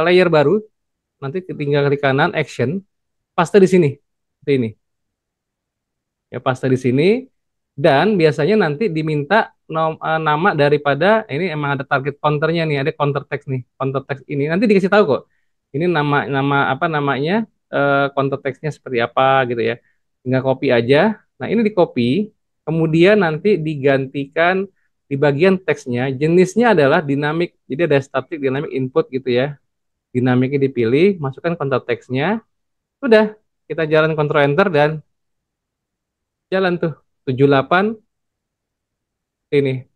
layer baru. Nanti tinggal klik kanan action, paste di sini. Seperti ini. Ya paste di sini dan biasanya nanti diminta nama daripada ini emang ada target counternya nih, ada counter text nih, counter text ini nanti dikasih tahu kok ini nama nama apa namanya counter textnya seperti apa gitu ya, tinggal copy aja. Nah ini di copy kemudian nanti digantikan di bagian teksnya jenisnya adalah dinamik, jadi ada static dynamic input gitu ya, dinamiknya dipilih, masukkan counter textnya, udah kita jalan Ctrl Enter dan jalan tuh 78 ini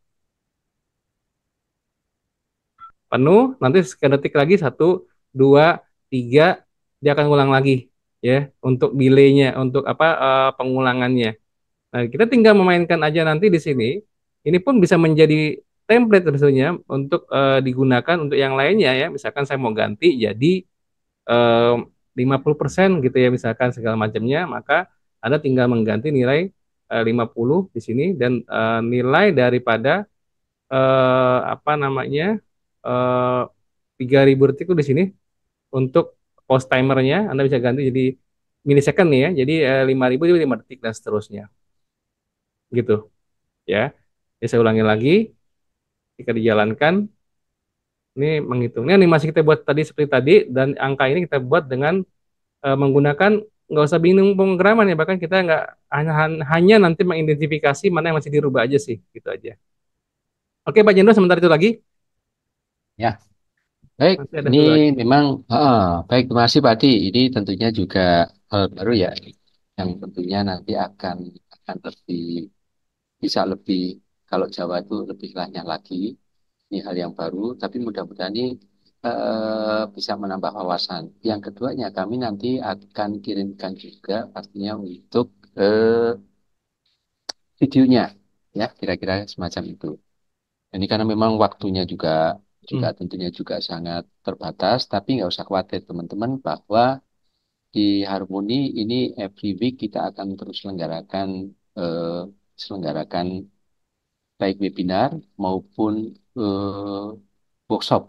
penuh, nanti sekian detik lagi satu, dua, tiga, dia akan ulang lagi ya untuk delaynya, untuk apa pengulangannya. Nah, kita tinggal memainkan aja nanti di sini. Ini pun bisa menjadi template sebetulnya untuk digunakan untuk yang lainnya ya. Misalkan saya mau ganti jadi eh, 50% gitu ya misalkan segala macamnya, maka Anda tinggal mengganti nilai 50 di sini dan nilai daripada apa namanya 3000 detik itu di sini untuk post timernya Anda bisa ganti jadi milisecond nih ya, jadi 5000 jadi 5 detik dan seterusnya gitu ya. Jadi saya ulangi lagi, jika dijalankan ini menghitung. Ini animasi kita buat tadi seperti tadi dan angka ini kita buat dengan menggunakan nggak usah bingung pemrograman ya, bahkan kita nggak hanya nanti mengidentifikasi mana yang masih dirubah aja sih gitu aja. Oke Pak Jendro, sebentar itu lagi Ya, baik. masih ada Ini satu lagi. memang baik. Terima kasih Pak Adi. Ini tentunya juga hal baru ya, yang tentunya nanti akan lebih bisa lebih, kalau Jawa itu lebih lanyah lagi. Ini hal yang baru, tapi mudah-mudahan ini bisa menambah wawasan. Yang keduanya, kami nanti akan kirimkan juga pastinya untuk eh, videonya, ya kira-kira semacam itu. Ini karena memang waktunya juga juga Hmm. tentunya juga sangat terbatas, tapi nggak usah khawatir teman-teman bahwa di Harmoni ini every week kita akan terus eh, selenggarakan baik webinar maupun workshop.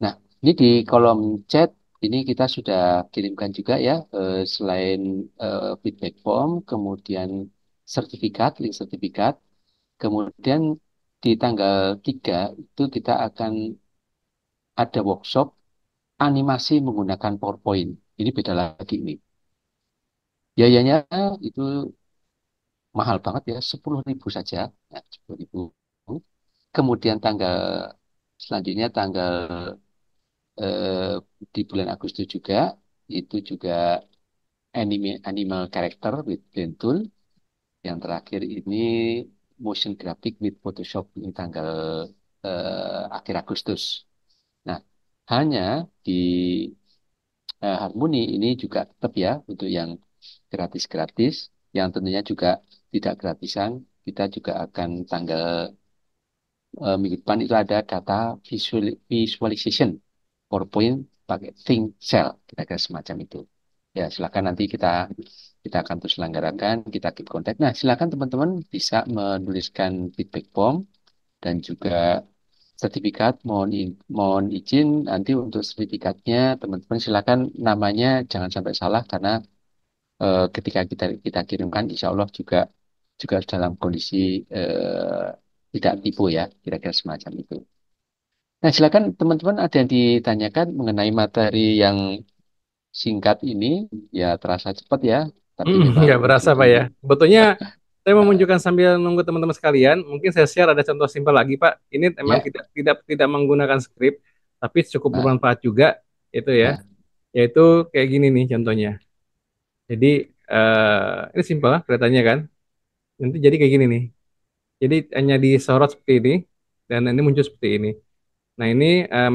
Nah, ini di kolom chat ini kita sudah kirimkan juga ya, selain feedback form, kemudian sertifikat, link sertifikat, kemudian di tanggal 3 itu kita akan ada workshop animasi menggunakan PowerPoint. Ini beda lagi ini. Biayanya itu mahal banget ya, 10.000 saja. Nah, 10.000. Kemudian tanggal selanjutnya tanggal eh, di bulan Agustus juga itu juga animal character with Blend Tool. Yang terakhir ini motion graphic with Photoshop ini tanggal akhir Agustus. Nah, hanya di Harmoni ini juga tetap ya untuk yang gratis-gratis, yang tentunya juga tidak gratisan. Kita juga akan tanggal minggu depan itu ada data visualization PowerPoint pakai Think Cell, kira-kira semacam itu. Ya, silakan nanti kita akan terus selenggarakan, kita keep contact. Nah, silakan teman-teman bisa menuliskan feedback form dan juga sertifikat. Mohon izin nanti untuk sertifikatnya teman-teman silakan namanya jangan sampai salah karena ketika kita kirimkan insya Allah juga juga dalam kondisi tidak tipu ya, kira-kira semacam itu. Nah, silakan teman-teman ada yang ditanyakan mengenai materi yang singkat ini, ya terasa cepat ya, tapi memang Nggak berasa Pak ya. sungguh Sebetulnya Saya mau menunjukkan sambil nunggu teman-teman sekalian. Mungkin saya share ada contoh simpel lagi, Pak. Ini memang Ya, tidak menggunakan skrip, tapi cukup nah, bermanfaat juga, itu ya. ya. Yaitu kayak gini nih contohnya. Jadi ini simpel kelihatannya kan. Nanti jadi kayak gini nih. Jadi hanya disorot seperti ini dan ini muncul seperti ini. Nah ini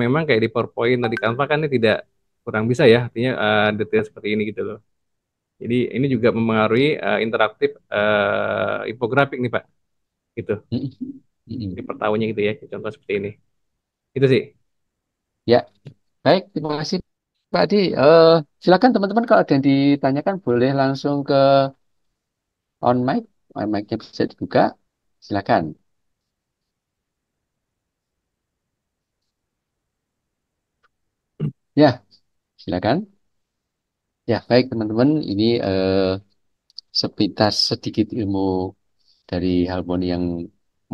memang kayak di PowerPoint atau di Canva kan ini tidak kurang bisa ya, artinya detail seperti ini gitu loh. Jadi ini juga mempengaruhi interaktif infografik nih Pak, gitu. Mm, Di mm. per tahunnya gitu ya, contoh seperti ini. Itu sih. Ya, baik. Terima kasih, Pak Adi. Silakan teman-teman kalau ada yang ditanyakan boleh langsung ke on mic. On mic-nya bisa dibuka. Silakan. Ya, silakan. Ya, baik teman-teman. Ini sepintas sedikit ilmu dari Harmoni yang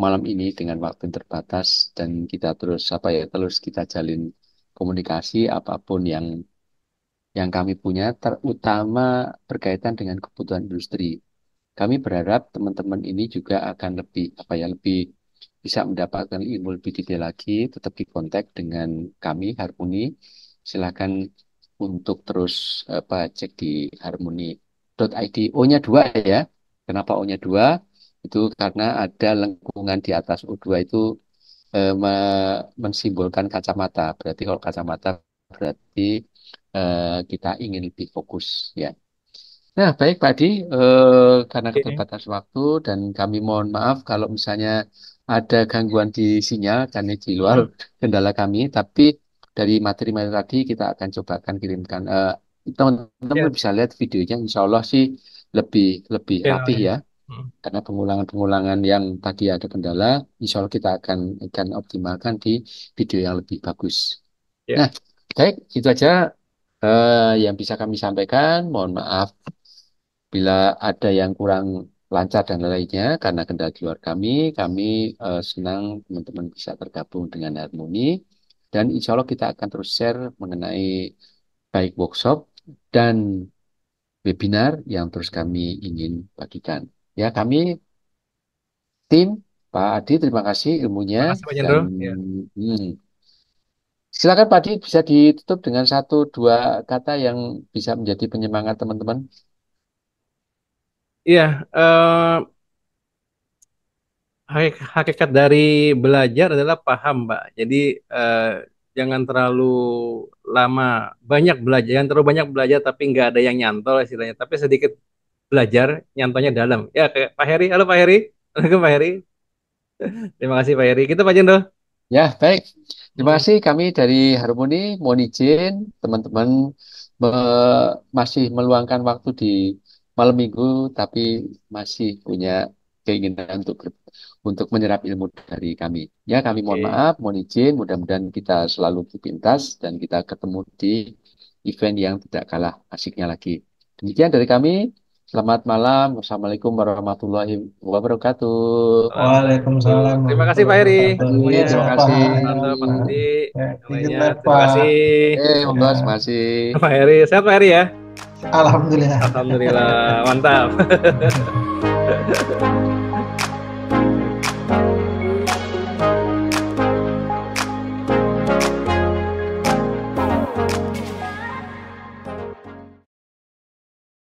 malam ini dengan waktu yang terbatas dan kita terus apa ya terus kita jalin komunikasi apapun yang kami punya terutama berkaitan dengan kebutuhan industri. Kami berharap teman-teman ini juga akan lebih apa ya lebih bisa mendapatkan ilmu lebih detail lagi, tetap di kontak dengan kami Harmoni. Silakan untuk terus apa cek di harmoni.id. O-nya dua ya. Kenapa O-nya dua? Itu karena ada lengkungan di atas O2 itu mensimbolkan kacamata. Berarti kalau kacamata berarti kita ingin lebih fokus ya. Nah, baik Pak Adi, karena Oke. keterbatasan waktu dan kami mohon maaf kalau misalnya ada gangguan di sinyal karena di luar Hmm. kendala kami, tapi dari materi-materi tadi kita akan coba akan kirimkan. Teman-teman Ya, bisa lihat videonya, insya Allah sih lebih lebih rapih channelnya. ya, Hmm. karena pengulangan-pengulangan yang tadi ada kendala, insya Allah kita akan optimalkan di video yang lebih bagus. Ya. Nah, baik, itu aja yang bisa kami sampaikan. Mohon maaf bila ada yang kurang lancar dan lainnya karena kendala di luar kami senang teman-teman bisa tergabung dengan Harmoni dan insya Allah kita akan terus share mengenai baik workshop dan webinar yang terus kami ingin bagikan. Ya, kami tim Pak Adi terima kasih ilmunya Terima kasih Pak dan Jendro. Ya. hmm, silakan Pak Adi bisa ditutup dengan satu dua kata yang bisa menjadi penyemangat teman-teman. Iya, hakikat dari belajar adalah paham, Pak. Jadi eh, jangan terlalu lama banyak belajar, jangan terlalu banyak belajar tapi nggak ada yang nyantol istilahnya. Tapi sedikit belajar, nyantolnya dalam. Ya, kayak Pak Heri. Halo Pak Heri. Halo Pak Heri. Terima kasih Pak Heri. Kita Pak Jendro. Ya, baik. Terima Hmm. kasih kami dari Harmoni. Mohon izin teman-teman masih meluangkan waktu di malam minggu, tapi masih punya keinginan untuk menyerap ilmu dari kami. Ya, kami mohon Oke. maaf, mohon izin. Mudah-mudahan kita selalu berpintas dan kita ketemu di event yang tidak kalah asiknya lagi. Demikian dari kami. Selamat malam. Wassalamualaikum warahmatullahi wabarakatuh. Assalamualaikum. Waalaikumsalam Terima kasih Pak warahmatullahi Heri. wabarakatuh. Iya, Semuanya. Terima Pak kasih. Mantap Pak Budi. Ya, Yang izin lainnya. live, Terima kasih. Pak. Monggo, terima Ya, kasih. Pak Heri. Sehat Pak Heri ya. Alhamdulillah. Alhamdulillah. Mantap.